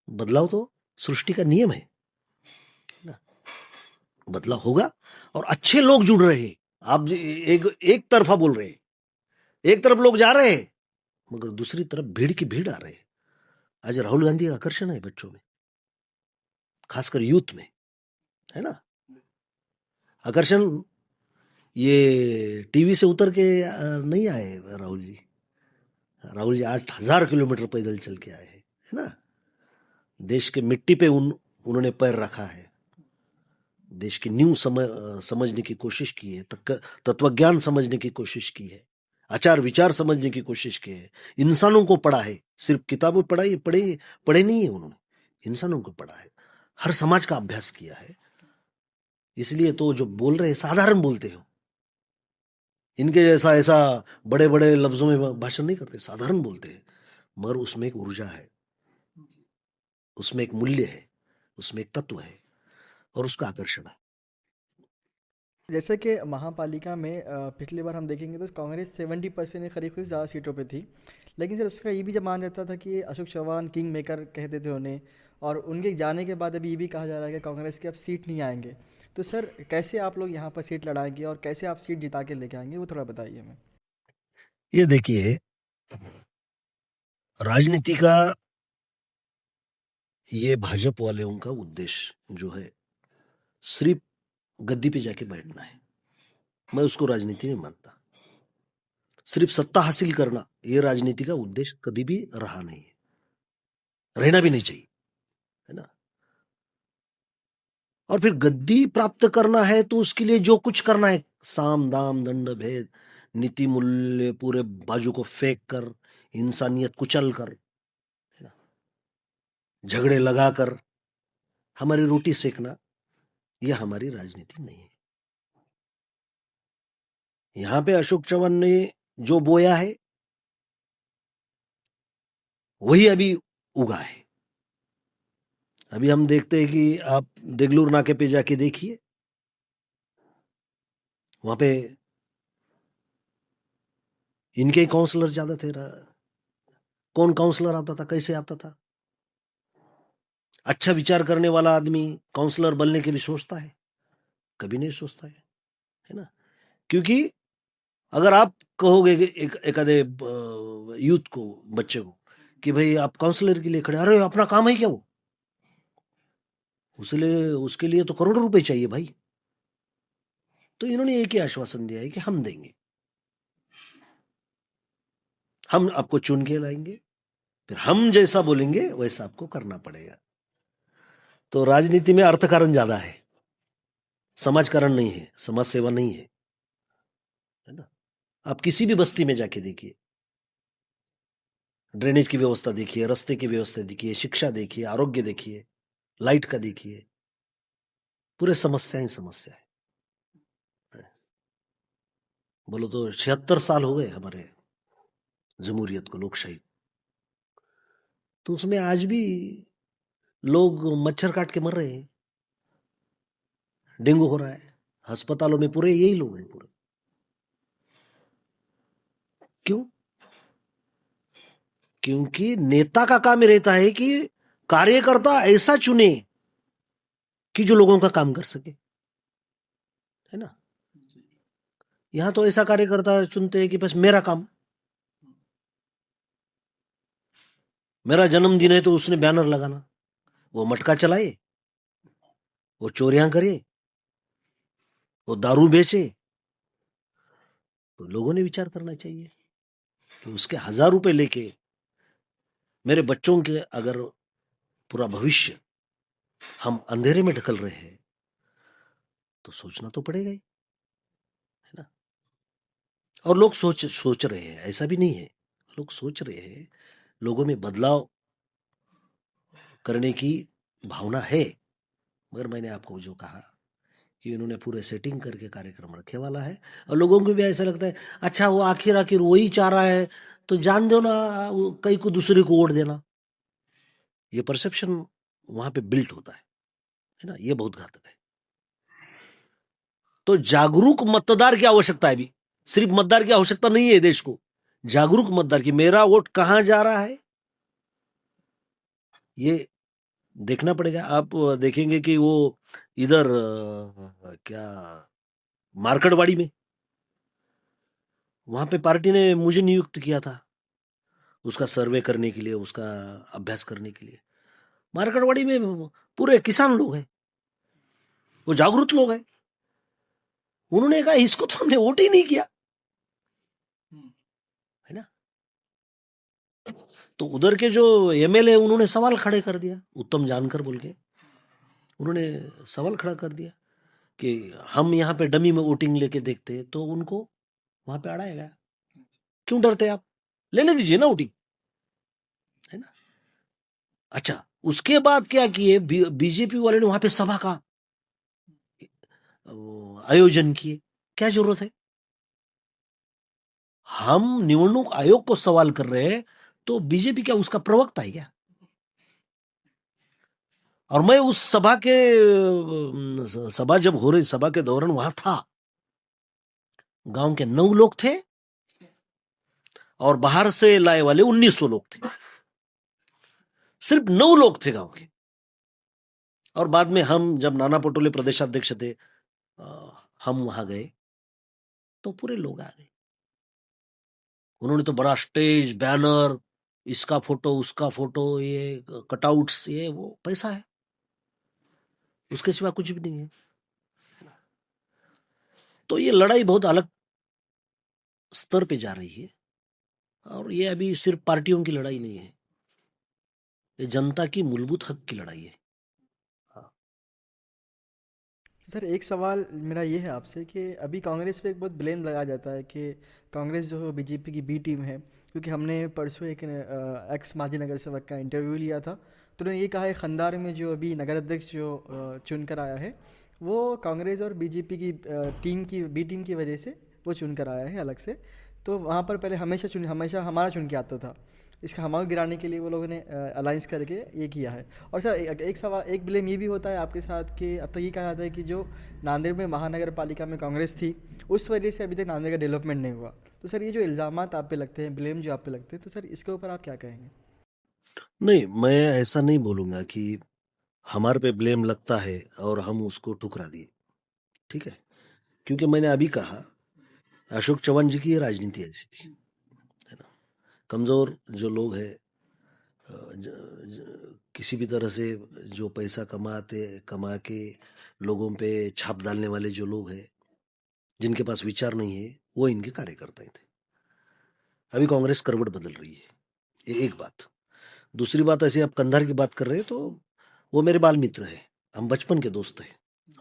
बदलाव तो सृष्टि का नियम है ना। बदलाव होगा और अच्छे लोग जुड़ रहे हैं। आप एक तरफा बोल रहे हैं, एक तरफ लोग जा रहे हैं मगर दूसरी तरफ भीड़ की भीड़ आ रहे हैं। आज राहुल गांधी का आकर्षण है बच्चों में, खासकर यूथ में, है ना। आकर्षण ये टीवी से उतर के नहीं आए राहुल जी। राहुल जी 8,000 किलोमीटर पैदल चल के आए हैं, है ना। देश के मिट्टी पे उन्होंने पैर रखा है, देश की नींव समझने की कोशिश की है, तत्वज्ञान समझने की कोशिश की है, आचार विचार समझने की कोशिश की है, इंसानों को पढ़ा है। सिर्फ किताबें पढ़े नहीं है उन्होंने, इंसानों को पढ़ा है, हर समाज का अभ्यास किया है। इसलिए तो जो बोल रहे हैं साधारण बोलते हो, इनके जैसा ऐसा बड़े बड़े लफ्जों में भाषण नहीं करते, साधारण बोलते हैं, मगर उसमें एक ऊर्जा है, उसमें एक मूल्य है, उसमें एक तत्व है और उसका आकर्षण है। जैसे कि महापालिका में पिछली बार हम देखेंगे तो कांग्रेस 70% के करीब ज़्यादा सीटों पे थी। लेकिन सर उसका ये भी जब माना जाता था कि अशोक चौहान किंग मेकर कहते थे उन्हें, और उनके जाने के बाद अभी ये भी कहा जा रहा है कि कांग्रेस के अब सीट नहीं आएंगे। तो सर कैसे आप लोग यहाँ पर सीट लड़ाएंगे और कैसे आप सीट जिता के लेके आएंगे, वो थोड़ा बताइए हमें। ये देखिए, राजनीति का ये भाजपा वालों का उद्देश्य जो है सिर्फ गद्दी पे जाके बैठना है। मैं उसको राजनीति नहीं मानता। सिर्फ सत्ता हासिल करना ये राजनीति का उद्देश्य कभी भी रहा नहीं है, रहना भी नहीं चाहिए, है ना। और फिर गद्दी प्राप्त करना है तो उसके लिए जो कुछ करना है, साम दाम दंड भेद नीति मूल्य पूरे बाजू को फेंक कर, इंसानियत कुचल कर, है ना, झगड़े लगाकर हमारी रोटी सेकना, यह हमारी राजनीति नहीं है। यहां पे अशोक चौहान ने जो बोया है वही अभी उगा है। अभी हम देखते हैं कि आप देगलूर नाके पे जाके देखिए, वहां पे इनके काउंसलर ज्यादा थे। कौन काउंसलर आता था, कैसे आता था? अच्छा विचार करने वाला आदमी काउंसलर बनने के लिए सोचता है? कभी नहीं सोचता है ना। क्योंकि अगर आप कहोगे कि एक आधे यूथ को, बच्चे को, कि भाई आप काउंसलर के लिए खड़े, अरे अपना काम है क्या वो? उसके लिए तो करोड़ों रुपए चाहिए भाई। तो इन्होंने एक ही आश्वासन दिया है कि हम देंगे, हम आपको चुन के लाएंगे, फिर हम जैसा बोलेंगे वैसा आपको करना पड़ेगा। तो राजनीति में अर्थकारण ज्यादा है, समाजकारण नहीं है, समाज सेवा नहीं है ना। आप किसी भी बस्ती में जाके देखिए, ड्रेनेज की व्यवस्था देखिए, रास्ते की व्यवस्था देखिए, शिक्षा देखिए, आरोग्य देखिए, लाइट का देखिए, पूरे समस्या ही समस्या है। बोलो तो 76 साल हो गए हमारे जमहूरियत को, लोकशाही। तो उसमें आज भी लोग मच्छर काट के मर रहे हैं, डेंगू हो रहा है, अस्पतालों में पूरे यही लोग हैं पूरे। क्यों? क्योंकि नेता का काम रहता है कि कार्यकर्ता ऐसा चुने कि जो लोगों का काम कर सके, है ना। यहां तो ऐसा कार्यकर्ता चुनते हैं कि बस मेरा काम, मेरा जन्मदिन है तो उसने बैनर लगाना, वो मटका चलाए, वो चोरियां करे, वो दारू बेचे। तो लोगों ने विचार करना चाहिए कि उसके 1000 रुपए लेके मेरे बच्चों के अगर पूरा भविष्य हम अंधेरे में ढकल रहे हैं तो सोचना तो पड़ेगा ही, है ना। और लोग सोच रहे हैं, ऐसा भी नहीं है, लोग सोच रहे हैं, लोगों में बदलाव करने की भावना है। मगर मैंने आपको जो कहा कि इन्होंने पूरे सेटिंग करके कार्यक्रम रखे वाला है, और लोगों को भी ऐसा लगता है अच्छा वो आखिर आखिर वही चाह रहा है तो जान दो ना, वो कई को दूसरे को वोट देना, ये परसेप्शन वहां पे बिल्ट होता है ना। ये बहुत घातक है। तो जागरूक मतदार की आवश्यकता है अभी, सिर्फ मतदार की आवश्यकता नहीं है देश को, जागरूक मतदार की, मेरा वोट कहां जा रहा है ये देखना पड़ेगा। आप देखेंगे कि वो इधर क्या मार्केटवाड़ी में, वहां पे पार्टी ने मुझे नियुक्त किया था उसका सर्वे करने के लिए, उसका अभ्यास करने के लिए। मार्केटवाड़ी में पूरे किसान लोग हैं, वो जागरूक लोग हैं। उन्होंने कहा इसको तो हमने वोट ही नहीं किया, है ना। तो उधर के जो एमएलए उन्होंने सवाल खड़े कर दिया, उत्तम जानकर बोल के उन्होंने सवाल खड़ा कर दिया। कि हम यहाँ पे डमी में वोटिंग लेके देखते तो उनको वहां पे अड़ाया गया। क्यों डरते आप? लेने दीजिए ना वोटिंग, है ना। अच्छा, उसके बाद क्या किए, बीजेपी वाले ने वहां पे सभा का आयोजन किए। क्या जरूरत है? हम निवडणूक आयोग को सवाल कर रहे हैं तो बीजेपी क्या उसका प्रवक्ता है क्या? और मैं उस सभा के सभा जब हो रही, सभा के दौरान वहां था। गांव के 9 लोग थे और बाहर से लाए वाले 1900 लोग थे। सिर्फ 9 लोग थे गांव के। और बाद में हम जब नाना पटोले प्रदेशाध्यक्ष थे, हम वहां गए तो पूरे लोग आ गए। उन्होंने तो बड़ा स्टेज, बैनर, इसका फोटो, उसका फोटो, ये कटआउट्स, ये वो, पैसा है, उसके सिवा कुछ भी नहीं है। तो ये लड़ाई बहुत अलग स्तर पे जा रही है। और ये अभी सिर्फ पार्टियों की लड़ाई नहीं है, ये जनता की मूलभूत हक की लड़ाई है। सर एक सवाल मेरा ये है आपसे कि अभी कांग्रेस पे एक बहुत ब्लेम लगाया जाता है कि कांग्रेस जो है बीजेपी की बी टीम है, क्योंकि हमने परसों एक एक्स माजी नगर सेवक का इंटरव्यू लिया था, तो उन्होंने ये कहा है खंडार में जो अभी नगर अध्यक्ष जो चुनकर आया है वो कांग्रेस और बीजेपी की टीम की बी टीम की वजह से वो चुनकर आया है अलग से। तो वहाँ पर पहले हमेशा हमारा चुन के आता था, इसका हमारा गिराने के लिए वो लोगों ने अलाइंस करके ये किया है। और सर एक सवाल, एक ब्लेम ये भी होता है आपके साथ कि अब तक ये कहा जाता है कि जो नांदेड़ में महानगर पालिका में कांग्रेस थी उस वजह से अभी तक नांदेड़ का डेवलपमेंट नहीं हुआ। तो सर ये जो इल्ज़ामात आप पे लगते हैं, ब्लेम जो आप पे लगते हैं, तो सर इसके ऊपर आप क्या कहेंगे? नहीं, मैं ऐसा नहीं बोलूंगा कि हमारे पे ब्लेम लगता है और हम उसको ठुकरा दिए, ठीक है। क्योंकि मैंने अभी कहा, अशोक चौहान जी की ये राजनीति ऐसी थी, है ना। कमजोर जो लोग हैं, किसी भी तरह से जो पैसा कमा के लोगों पे छाप डालने वाले जो लोग हैं, जिनके पास विचार नहीं है, वो इनके कार्यकर्ता ही थे। अभी कांग्रेस करवट बदल रही है, ये एक बात। दूसरी बात, ऐसे आप कंधार की बात कर रहे हैं तो वो मेरे बाल मित्र है, हम बचपन के दोस्त हैं।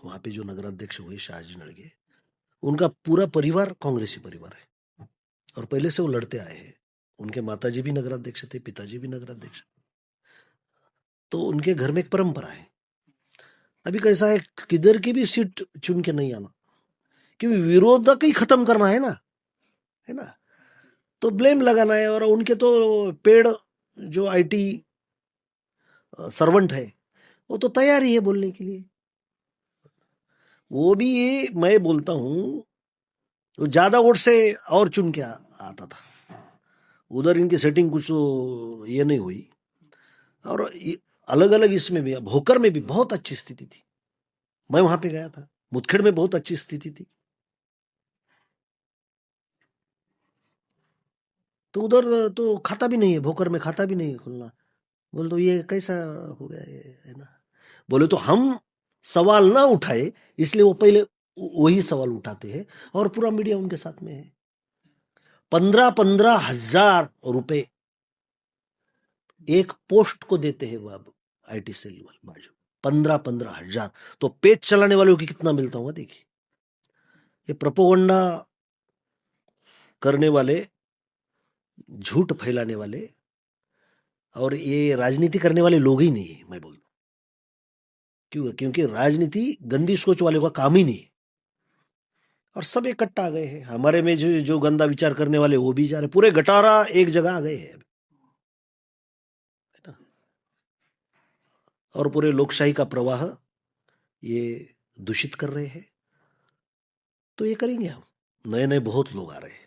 वहां पे जो नगराध्यक्ष हुए शाहजी नड़गे, उनका पूरा परिवार कांग्रेसी परिवार है और पहले से वो लड़ते आए हैं। उनके माताजी भी नगराध्यक्ष थे, पिताजी भी नगराध्यक्ष, तो उनके घर में एक परंपरा है। अभी कैसा है, किधर की भी सीट चुन के नहीं आना, क्योंकि विरोध ही खत्म करना है ना। तो ब्लेम लगाना है। और उनके तो पेड़ जो आईटी सर्वेंट है वो तो तैयार ही है बोलने के लिए। वो भी, ये मैं बोलता हूं, वो ज्यादा वोट से और चुन के आता था। उधर इनकी सेटिंग कुछ ये नहीं हुई। और अलग अलग इसमें भी, भोकर में भी बहुत अच्छी स्थिति थी, मैं वहां पे गया था। मुदखेड़ में बहुत अच्छी स्थिति थी, तो उधर तो खाता भी नहीं है, भोकर में खाता भी नहीं है खुलना। बोले तो ये कैसा हो गया ये, है ना। बोले तो हम सवाल ना उठाए, इसलिए वो पहले वही सवाल उठाते हैं और पूरा मीडिया उनके साथ में है। 15,000 रुपए एक पोस्ट को देते हैं वो अब आईटी सेल वाले बाजू। 15,000 तो पेज चलाने वालों की कितना मिलता होगा देखिए। ये प्रोपोगंडा करने वाले, झूठ फैलाने वाले और ये राजनीति करने वाले लोग ही नहीं है, मैं बोलता हूं। क्योंकि राजनीति गंदी सोच वाले का काम ही नहीं है। और सब इकट्ठा आ गए हैं हमारे में, जो जो गंदा विचार करने वाले वो भी जा रहे, पूरे गटारा एक जगह आ गए हैं, है ना। और पूरे लोकशाही का प्रवाह ये दूषित कर रहे हैं। तो ये करेंगे हम, नए नए बहुत लोग आ रहे हैं,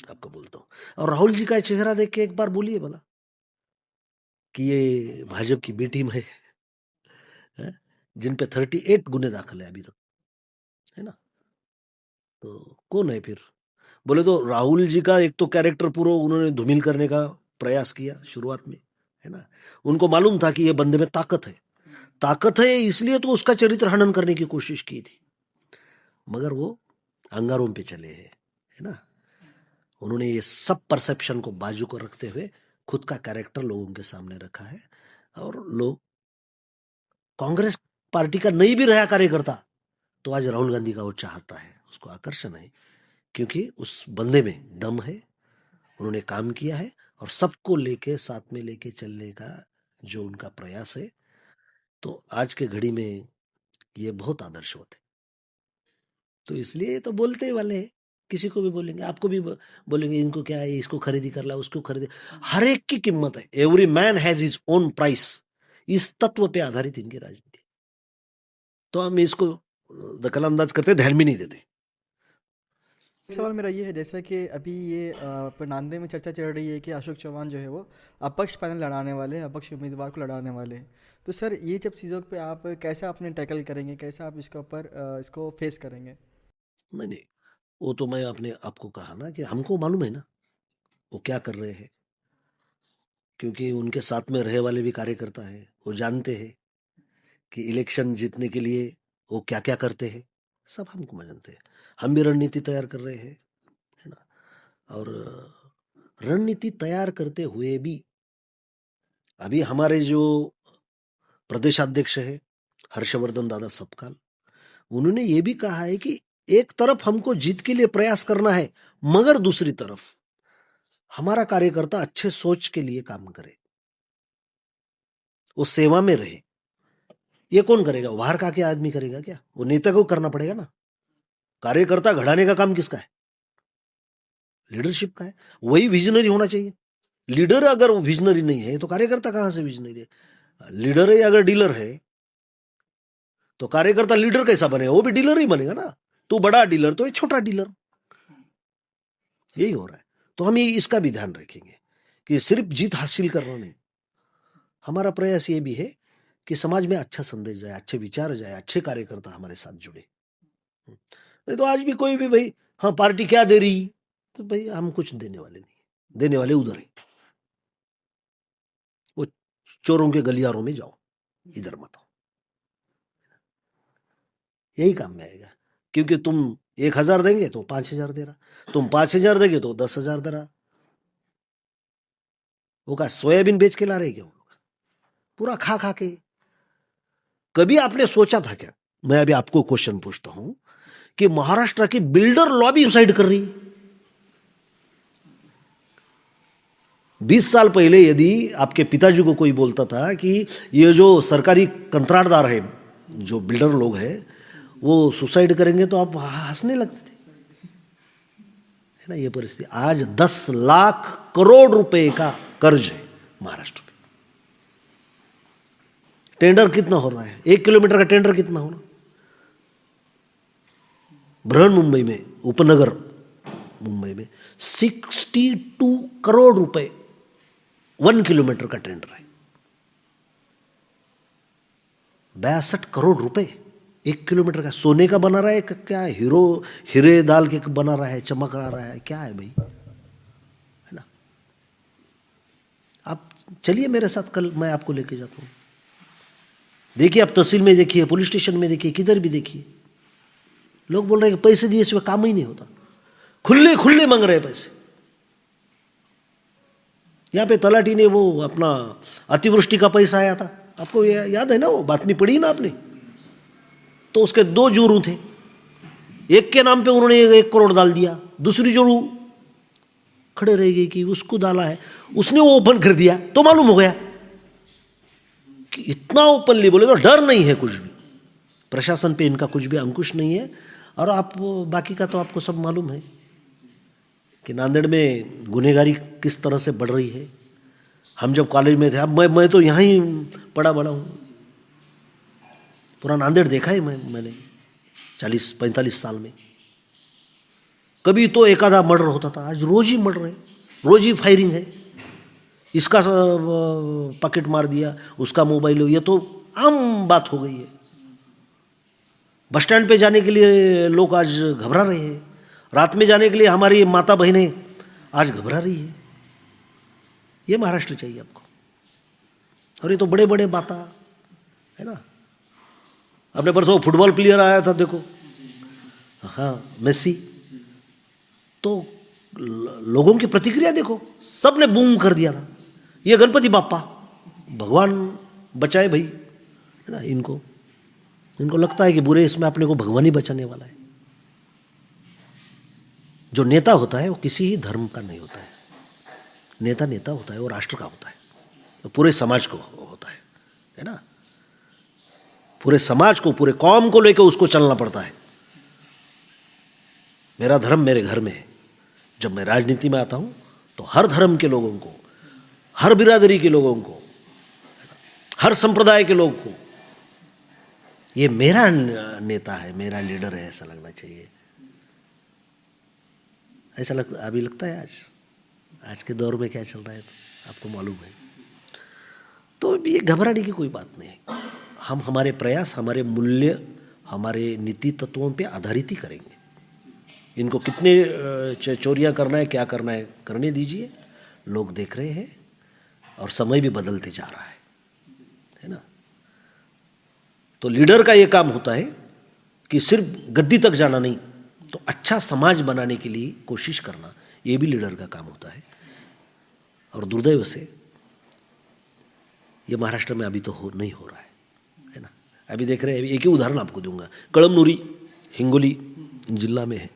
आपको बोलता हूं। और राहुल जी का चेहरा देख के एक बार बोलिए भला कि ये भाजपा की बी टीम है, जिन पे 38 गुने दाखिल है अभी तक, है ना। तो कौन है फिर? बोले तो राहुल जी का एक तो कैरेक्टर पूरा उन्होंने धूमिल करने का प्रयास किया शुरुआत में, है ना। उनको मालूम था कि ये बंदे में ताकत है, इसलिए तो उसका चरित्र हनन करने की कोशिश की थी, मगर वो अंगारों पे चले हैं, है ना। उन्होंने ये सब परसेप्शन को बाजू को रखते हुए खुद का कैरेक्टर लोगों के सामने रखा है। और लोग कांग्रेस पार्टी का नहीं भी रहा कार्यकर्ता, तो आज राहुल गांधी का वो चाहता है, उसको आकर्षण है, क्योंकि उस बंदे में दम है, उन्होंने काम किया है और सबको लेके साथ में लेके चलने का जो उनका प्रयास है, तो आज के घड़ी में ये बहुत आदर्शवत है। तो इसलिए तो बोलते ही वाले हैं, किसी को भी बोलेंगे, आपको भी बोलेंगे इनको क्या है, इसको खरीदी कर ला, उसको खरीदे, हर एक की कीमत है। Every man has his own price. इस तत्व पे आधारित इनकी राजनीति। तो हम इसको दखलंदाज करते, ध्यान भी नहीं देते। एक सवाल मेरा ये है, जैसा कि अभी ये नांदे में चर्चा चल रही है कि अशोक चौहान जो है वो अपक्ष पैनल लड़ाने वाले हैं, अपक्ष उम्मीदवार को लड़ाने वाले हैं। तो सर ये जब चीज़ों पे आप कैसे अपने टैकल करेंगे, कैसे आप इसके ऊपर इसको फेस करेंगे? नहीं नहीं, वो तो मैं अपने आपको कहा ना कि हमको मालूम है ना वो क्या कर रहे हैं, क्योंकि उनके साथ में रहे वाले भी कार्यकर्ता है, वो जानते हैं कि इलेक्शन जीतने के लिए वो क्या क्या करते हैं, सब हमको जानते हैं। हम भी रणनीति तैयार कर रहे हैं, है ना। और रणनीति तैयार करते हुए भी अभी हमारे जो प्रदेशाध्यक्ष है हर्षवर्धन दादा सपकाल, उन्होंने ये भी कहा है कि एक तरफ हमको जीत के लिए प्रयास करना है, मगर दूसरी तरफ हमारा कार्यकर्ता अच्छे सोच के लिए काम करे, वो सेवा में रहे। ये कौन करेगा? बाहर का क्या आदमी करेगा क्या? वो नेता को करना पड़ेगा ना। कार्यकर्ता घड़ाने का काम किसका है? लीडरशिप का है। वही विजनरी होना चाहिए। लीडर अगर वो विजनरी नहीं है तो कार्यकर्ता कहां से विजनरी है? लीडर है अगर डीलर है तो कार्यकर्ता लीडर कैसा बनेगा? वो भी डीलर ही बनेगा ना। तू बड़ा डीलर तो एक छोटा डीलर, यही हो रहा है। तो हम ये इसका भी ध्यान रखेंगे कि सिर्फ जीत हासिल करना नहीं, हमारा प्रयास ये भी है कि समाज में अच्छा संदेश जाए, अच्छे विचार जाए, अच्छे कार्यकर्ता हमारे साथ जुड़े। नहीं तो आज भी कोई भी भाई हाँ पार्टी क्या दे रही, तो भाई हम कुछ देने वाले नहीं, देने वाले उधर है। वो चोरों के गलियारों में जाओ, इधर मत आओ, यही काम में आएगा। क्योंकि तुम 1,000 देंगे तो 5,000 दे रहा, तुम 5,000 देंगे तो 10,000 दे रहा। वो क्या सोयाबीन बेच के ला रहे क्या? पूरा खा खा के। कभी आपने सोचा था क्या, मैं अभी आपको क्वेश्चन पूछता हूं, कि महाराष्ट्र की बिल्डर लॉबी सुसाइड कर रही? 20 साल पहले यदि आपके पिताजी को कोई बोलता था कि ये जो सरकारी कंत्राटदार है, जो बिल्डर लोग हैं, वो सुसाइड करेंगे, तो आप हंसने लगते थे, है ना। ये परिस्थिति आज 10 लाख करोड़ रुपए का कर्ज है महाराष्ट्र में। टेंडर कितना हो रहा है? 1 किलोमीटर का टेंडर कितना होना? बृहन मुंबई में, उपनगर मुंबई में 62 करोड़ रुपए 1 किलोमीटर का टेंडर है। 62 करोड़ रुपए 1 किलोमीटर का। सोने का बना रहा है क्या? हीरे डाल के बना रहा है, चमक रहा है, क्या है भाई, है ना। आप चलिए मेरे साथ, कल मैं आपको लेके जाता हूं। देखिए, आप तहसील में देखिए, पुलिस स्टेशन में देखिए, किधर भी देखिए, लोग बोल रहे हैं कि पैसे दिए सिवा काम ही नहीं होता। खुले खुले मांग रहे हैं पैसे। यहां पे तलाटी ने वो अपना अतिवृष्टि का पैसा आया था, आपको याद है ना, वो बातमी पढ़ी ना आपने? तो उसके 2 जोरू थे, एक के नाम पे उन्होंने 1 करोड़ डाल दिया, दूसरी जोरू खड़े रह गई कि उसको डाला है, उसने वो ओपन कर दिया, तो मालूम हो गया कि इतना ओपनली बोले तो डर नहीं है कुछ भी, प्रशासन पे इनका कुछ भी अंकुश नहीं है। और आप बाकी का तो आपको सब मालूम है कि नांदेड़ में गुनहगारी किस तरह से बढ़ रही है। हम जब कॉलेज में थे, अब मैं तो यहाँ ही पढ़ा बड़ा हूँ, पूरा नांदेड़ देखा है मैंने 40-45 साल में। कभी तो एक आधा मर्डर होता था, आज रोज ही मर्डर है, रोज ही फायरिंग है। इसका पॉकेट मार दिया, उसका मोबाइल, ये तो आम बात हो गई है। बस स्टैंड पे जाने के लिए लोग आज घबरा रहे हैं, रात में जाने के लिए हमारी माता बहनें आज घबरा रही है। ये महाराष्ट्र चाहिए आपको। और ये तो बड़े बड़े बात है ना। अपने परसों फुटबॉल प्लेयर आया था, देखो, हाँ, मेसी, तो लोगों की प्रतिक्रिया देखो, सबने बूम कर दिया था, ये गणपति बाप्पा, भगवान बचाए भाई, है ना इनको। इनको लगता है कि बुरे इसमें अपने को भगवान ही बचाने वाला है। जो नेता होता है वो किसी ही धर्म का नहीं होता है। नेता नेता होता है, वो राष्ट्र का होता है, वो पूरे समाज को होता है ना। पूरे समाज को, पूरे कौम को लेकर उसको चलना पड़ता है। मेरा धर्म मेरे घर में है। जब मैं राजनीति में आता हूं तो हर धर्म के लोगों को, हर बिरादरी के लोगों को, हर संप्रदाय के लोग को ये मेरा नेता है, मेरा लीडर है, ऐसा लगना चाहिए। ऐसा अभी लगता है आज के दौर में क्या चल रहा है तो आपको मालूम है। तो ये घबराने की कोई बात नहीं है। हम हमारे प्रयास, हमारे मूल्य, हमारे नीति तत्वों पे आधारित ही करेंगे। इनको कितने चोरियां करना है, क्या करना है, करने दीजिए। लोग देख रहे हैं और समय भी बदलते जा रहा है ना। तो लीडर का ये काम होता है कि सिर्फ गद्दी तक जाना नहीं, तो अच्छा समाज बनाने के लिए कोशिश करना, ये भी लीडर का काम होता है। और दुर्दैव से ये महाराष्ट्र में अभी तो नहीं हो रहा है ना। अभी देख रहे हैं, एक ही उदाहरण आपको दूंगा। कळमनुरी हिंगोली जिला में है,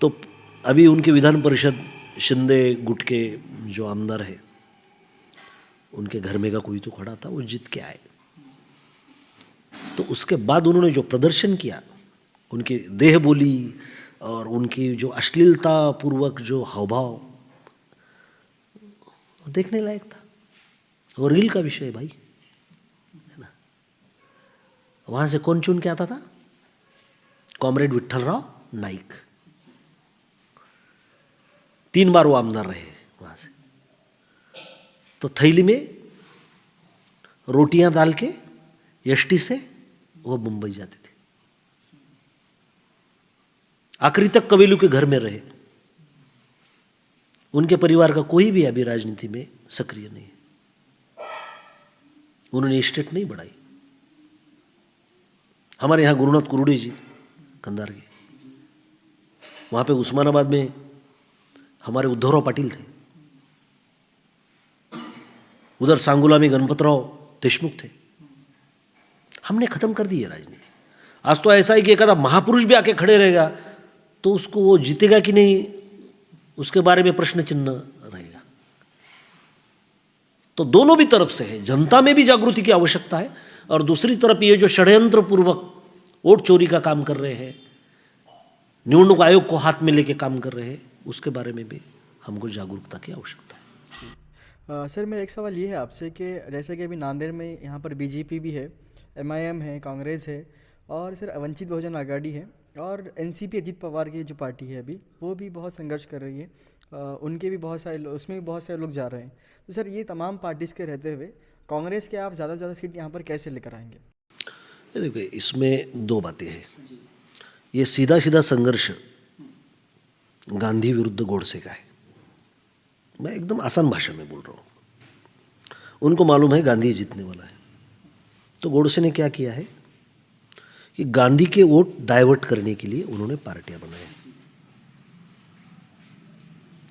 तो अभी उनके विधान परिषद शिंदे गुट के जो आमदार है, उनके घर में का कोई तो खड़ा था, वो जीत के आए। तो उसके बाद उन्होंने जो प्रदर्शन किया, उनकी देह बोली और उनकी जो अश्लीलता पूर्वक जो हावभाव, वो देखने लायक था। वो रील का विषय है भाई, है ना। वहां से कौन चुन के आता था? कॉमरेड विठ्ठलराव नाईक। 3 बार वो आमदार रहे वहां से। तो थैली में रोटियां डाल के एसटी से वो मुंबई जाते थे। आखिरी तक कबीलू के घर में रहे। उनके परिवार का कोई भी अभी राजनीति में सक्रिय नहीं है। उन्होंने स्टेट नहीं बढ़ाई। हमारे यहाँ गुरुनाथ कुरुडे जी कंधार के, वहां पे उस्मानाबाद में हमारे उद्धवराव पाटिल थे। उधर सांगुला में गणपतराव देशमुख थे। हमने खत्म कर दी है राजनीति। आज तो ऐसा है कि एक आधा महापुरुष भी आके खड़े रहेगा तो उसको वो जीतेगा कि नहीं, उसके बारे में प्रश्न चिन्ह रहेगा। तो दोनों भी तरफ से है। जनता में भी जागृति की आवश्यकता है, और दूसरी तरफ ये जो षड्यंत्र पूर्वक वोट चोरी का काम कर रहे हैं, निवडणूक आयोग को हाथ में लेके काम कर रहे हैं, उसके बारे में भी हमको जागरूकता की आवश्यकता है। सर, मेरा एक सवाल ये है आपसे कि जैसे कि अभी नांदेड़ में यहाँ पर बीजेपी भी है, एमआईएम है, कांग्रेस है, और सर वंचित बहुजन आघाड़ी है, और एनसीपी अजीत पवार की जो पार्टी है अभी, वो भी बहुत संघर्ष कर रही है। उनके भी बहुत सारे उसमें भी बहुत सारे लोग जा रहे हैं। तो सर, ये तमाम पार्टीज़ के रहते हुए कांग्रेस के आप ज़्यादा से ज़्यादा सीट यहाँ पर कैसे लेकर आएंगे? देखिए, इसमें 2 बातें हैं। ये सीधा सीधा संघर्ष गांधी विरुद्ध गोडसे का है। मैं एकदम आसान भाषा में बोल रहा हूँ। उनको मालूम है गांधी जीतने वाला है, तो गोडसे ने क्या किया है कि गांधी के वोट डाइवर्ट करने के लिए उन्होंने पार्टियां बनाई।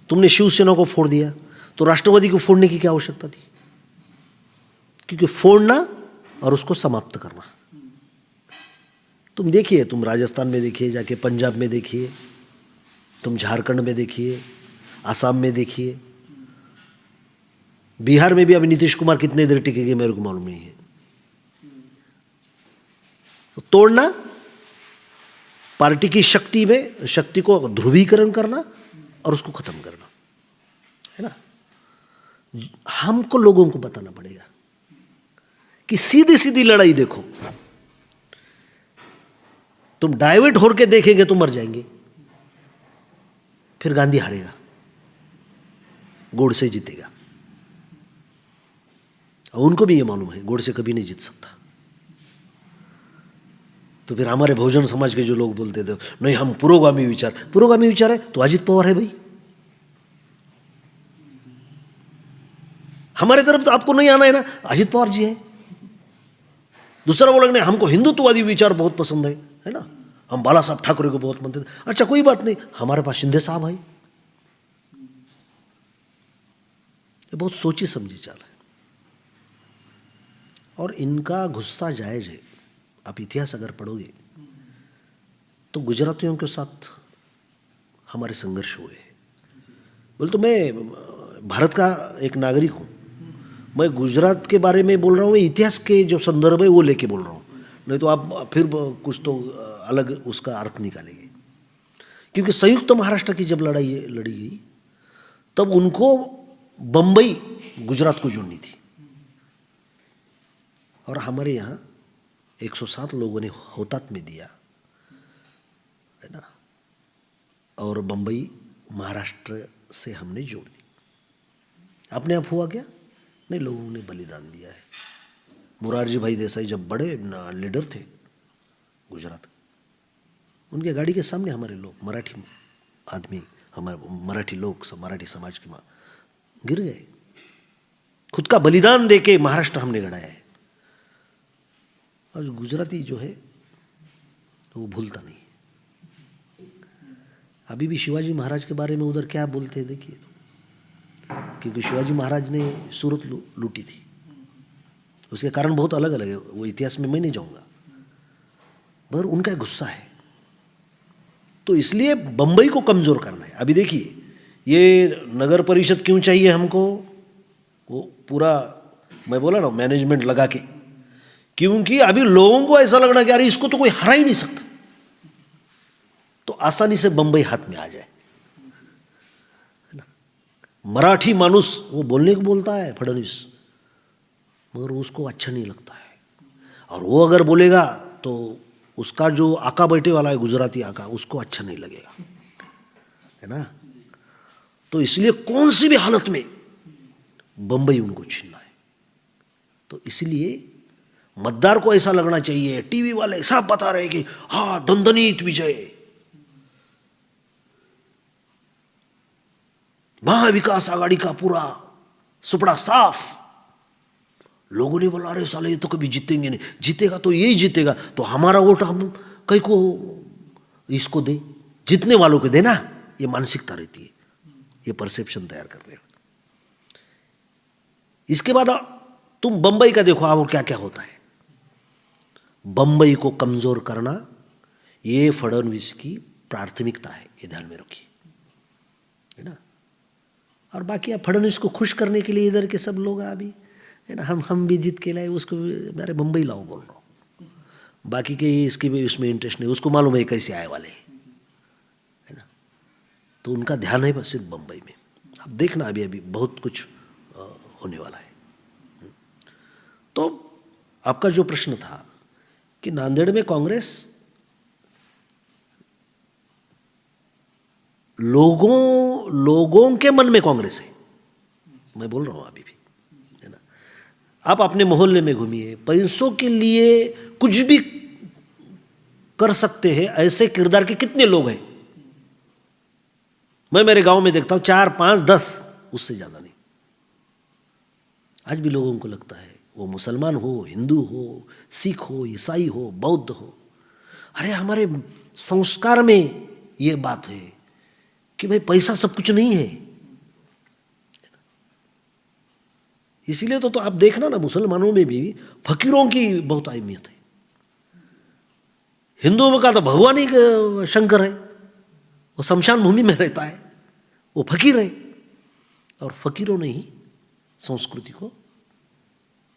तुमने शिवसेना को फोड़ दिया, तो राष्ट्रवादी को फोड़ने की क्या आवश्यकता थी? क्योंकि फोड़ना और उसको समाप्त करना। तुम देखिए, तुम राजस्थान में देखिए जाके, पंजाब में देखिए, तुम झारखंड में देखिए, आसाम में देखिए, बिहार में भी अभी नीतीश कुमार कितने देर टिकेंगे मेरे को मालूम नहीं है। तो तोड़ना, पार्टी की शक्ति को ध्रुवीकरण करना और उसको खत्म करना, है ना। हमको लोगों को बताना पड़ेगा कि सीधी सीधी लड़ाई देखो। तुम डाइवर्ट होकर देखेंगे तो मर जाएंगे। फिर गांधी हारेगा, गोडसे जीतेगा। और उनको भी ये मालूम है गोडसे कभी नहीं जीत सकता। तो फिर हमारे बहुजन समाज के जो लोग बोलते थे नहीं हम पुरोगामी विचार है, तो अजित पवार है भाई। हमारे तरफ तो आपको नहीं आना है ना, अजित पवार जी है। दूसरा बोला नहीं हमको हिंदुत्ववादी विचार बहुत पसंद है ना, हम बाला साहब ठाकरे को बहुत मानते थे। अच्छा कोई बात नहीं, हमारे पास शिंदे साहब है। ये बहुत सोची समझी चाल है, और इनका गुस्सा जायज है। आप इतिहास अगर पढ़ोगे तो गुजरातियों के साथ हमारे संघर्ष हुए। बोले तो मैं भारत का एक नागरिक हूँ, मैं गुजरात के बारे में बोल रहा हूँ, इतिहास के जो संदर्भ है वो लेके बोल रहा हूँ, नहीं तो आप फिर कुछ तो अलग उसका अर्थ निकालेंगे। क्योंकि संयुक्त महाराष्ट्र की जब लड़ाई लड़ी गई तब उनको बम्बई गुजरात को जोड़नी थी, और हमारे यहाँ 107 लोगों ने हुतात्मा दिया है ना, और बम्बई महाराष्ट्र से हमने जोड़ दी। अपने आप हुआ क्या? नहीं, लोगों ने बलिदान दिया है। मुरारजी भाई देसाई जब बड़े लीडर थे गुजरात, उनके गाड़ी के सामने हमारे लोग, मराठी आदमी, हमारे मराठी लोग, मराठी समाज के गिर गए। खुद का बलिदान देके महाराष्ट्र हमने गढ़ाया है। और गुजराती जो है वो भूलता नहीं। अभी भी शिवाजी महाराज के बारे में उधर क्या बोलते हैं देखिए, क्योंकि शिवाजी महाराज ने सूरत लूटी थी, उसके कारण बहुत अलग अलग है, वो इतिहास में मैं नहीं जाऊंगा, पर उनका गुस्सा है। तो इसलिए बंबई को कमजोर करना है। अभी देखिए ये नगर परिषद क्यों चाहिए हमको, वो पूरा मैं बोला ना मैनेजमेंट लगा के, क्योंकि अभी लोगों को ऐसा लगना कि अरे इसको तो कोई हरा ही नहीं सकता, तो आसानी से बंबई हाथ में आ जाए, है ना। मराठी मानुस वो बोलने को बोलता है फडणवीस, मगर उसको अच्छा नहीं लगता है, और वो अगर बोलेगा तो उसका जो आका बैठे वाला है गुजराती आका, उसको अच्छा नहीं लगेगा, है ना। तो इसलिए कौन सी भी हालत में बंबई उनको छीनना है। तो इसलिए मतदार को ऐसा लगना चाहिए, टीवी वाले ऐसा बता रहे कि हाँ दंदनीत विजय, महाविकास आघाड़ी का पूरा सुपड़ा साफ। लोगों ने बोला अरे साले ये तो कभी जीतेंगे नहीं, जीतेगा तो यही जीतेगा, तो हमारा वोट हम कहीं को इसको दे, जीतने वालों को देना, ये मानसिकता रहती है, ये परसेप्शन तैयार कर रहे हो। इसके बाद तुम बंबई का देखो और क्या क्या होता है। बंबई को कमजोर करना ये फडणवीस की प्राथमिकता है, ये ध्यान में रखिए, है ना। और बाकी आप फडणवीस को खुश करने के लिए इधर के सब लोग अभी, है ना, हम भी जीत के लाए, उसको मेरे बंबई लाओ बोल रहा हूँ, बाकी के इसकी भी उसमें इंटरेस्ट नहीं, उसको मालूम है कैसे आए वाले, है ना। तो उनका ध्यान है बस सिर्फ बंबई में। अब देखना अभी अभी बहुत कुछ होने वाला है। तो आपका जो प्रश्न था कि नांदेड़ में कांग्रेस लोगों के मन में कांग्रेस है, मैं बोल रहा हूं अभी भी, है ना। आप अपने मोहल्ले में घूमिए, पैसों के लिए कुछ भी कर सकते हैं ऐसे किरदार के कितने लोग हैं। मैं मेरे गांव में देखता हूं 4, 5, 10, उससे ज्यादा नहीं। आज भी लोगों को लगता है वो मुसलमान हो, हिंदू हो, सिख हो, ईसाई हो, बौद्ध हो, अरे हमारे संस्कार में ये बात है कि भाई पैसा सब कुछ नहीं है। इसीलिए तो आप देखना ना, मुसलमानों में भी फकीरों की बहुत अहमियत है। हिंदुओं का तो भगवान ही शंकर है, वो शमशान भूमि में रहता है, वो फकीर है, और फकीरों ने ही संस्कृति को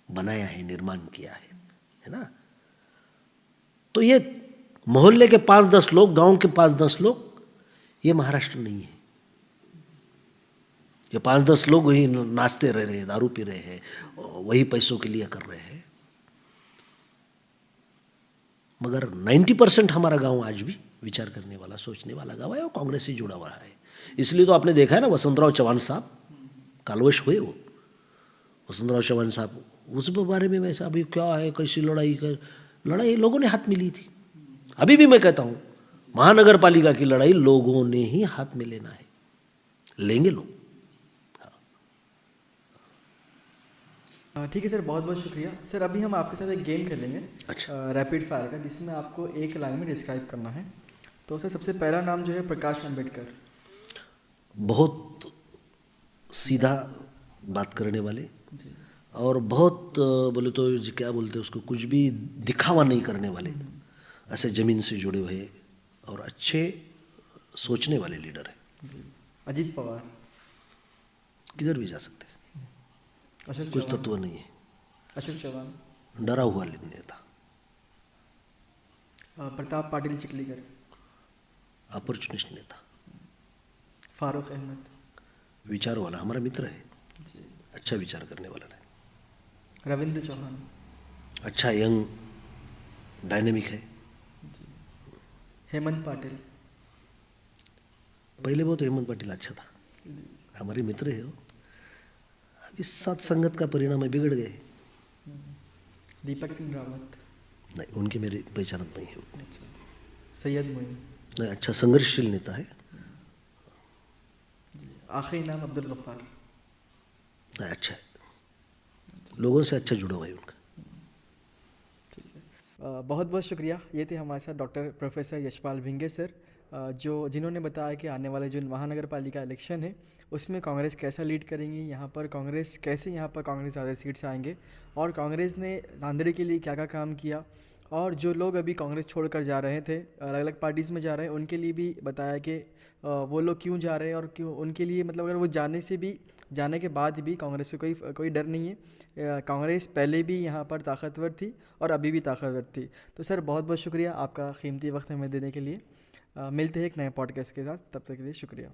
बनाया है, निर्माण किया है ना। तो ये मोहल्ले के 5-10 लोग, गांव के 5-10 लोग, ये महाराष्ट्र नहीं है। ये 5-10 लोग वही नाचते रह रहे हैं, दारू पी रहे हैं, वही पैसों के लिए कर रहे हैं, मगर 90% हमारा गांव आज भी विचार करने वाला, सोचने वाला गांव है, और कांग्रेस से जुड़ा हुआ है। इसलिए तो आपने देखा है ना, वसंतराव चव्हाण साहब कालवश हुए, वो वसंतराव चव्हाण साहब, उस बारे में वैसा अभी क्या है, कैसी लड़ाई लोगों ने हाथ में ली थी। अभी भी मैं कहता हूं महानगर पालिका की लड़ाई लोगों ने ही हाथ में लेना है, लेंगे लोग। ठीक है सर, बहुत बहुत शुक्रिया सर। अभी हम आपके साथ एक गेम खेलेंगे, अच्छा, रैपिड फायर का, जिसमें आपको एक लाइन में डिस्क्राइब करना है। तो सर सबसे पहला नाम जो है प्रकाश अम्बेडकर। बहुत सीधा बात करने वाले और बहुत बोले तो क्या बोलते हैं उसको, कुछ भी दिखावा नहीं करने वाले, ऐसे ज़मीन से जुड़े हुए और अच्छे सोचने वाले लीडर है। जी। अजीत पवार, किधर भी जा सकते हैं, अशोक कुछ चौहान, तत्व नहीं है, अशोक चौहान, डरा हुआ नेता, प्रताप पाटिल चिखलीकर, अपॉर्चुनिस्ट नेता, फारूक अहमद, विचार वाला, हमारा मित्र है, जी, अच्छा विचार करने वाला है, रविंद्र चौहान, अच्छा यंग डायनेमिक है। हेमंत पाटिल, पहले बहुत हेमंत पाटिल अच्छा था, हमारे मित्र है वो, अब इस साथ संगत का परिणाम है, बिगड़ गए। दीपक सिंह रावत, नहीं, उनकी मेरी पहचानत नहीं है उतनी। सैयद मोइन, नहीं, अच्छा संघर्षशील नेता है। आखिरी नाम अब्दुल गफ्फार। नहीं, अच्छा है, लोगों से अच्छा जुड़ा हुआ है उनका। बहुत बहुत शुक्रिया। ये थे हमारे साथ doctor professor Yashpal Bhinge sir, जिन्होंने बताया कि आने वाले जो महानगर पालिका इलेक्शन है उसमें कांग्रेस कैसा लीड करेंगी, यहाँ पर कांग्रेस कैसे, यहाँ पर कांग्रेस ज़्यादा सीट्स आएंगे और कांग्रेस ने नांदेड़ के लिए क्या क्या काम किया, और जो लोग अभी कांग्रेस छोड़कर जा रहे थे, अलग अलग पार्टीज़ में जा रहे हैं, उनके लिए भी बताया कि वो लोग क्यों जा रहे हैं और क्यों उनके लिए, मतलब अगर वो जाने के बाद भी कांग्रेस से कोई डर नहीं है। कांग्रेस पहले भी यहाँ पर ताकतवर थी और अभी भी ताकतवर थी। तो सर बहुत बहुत शुक्रिया आपका कीमती वक्त हमें देने के लिए। मिलते हैं एक नए पॉडकास्ट के साथ, तब तक के लिए शुक्रिया।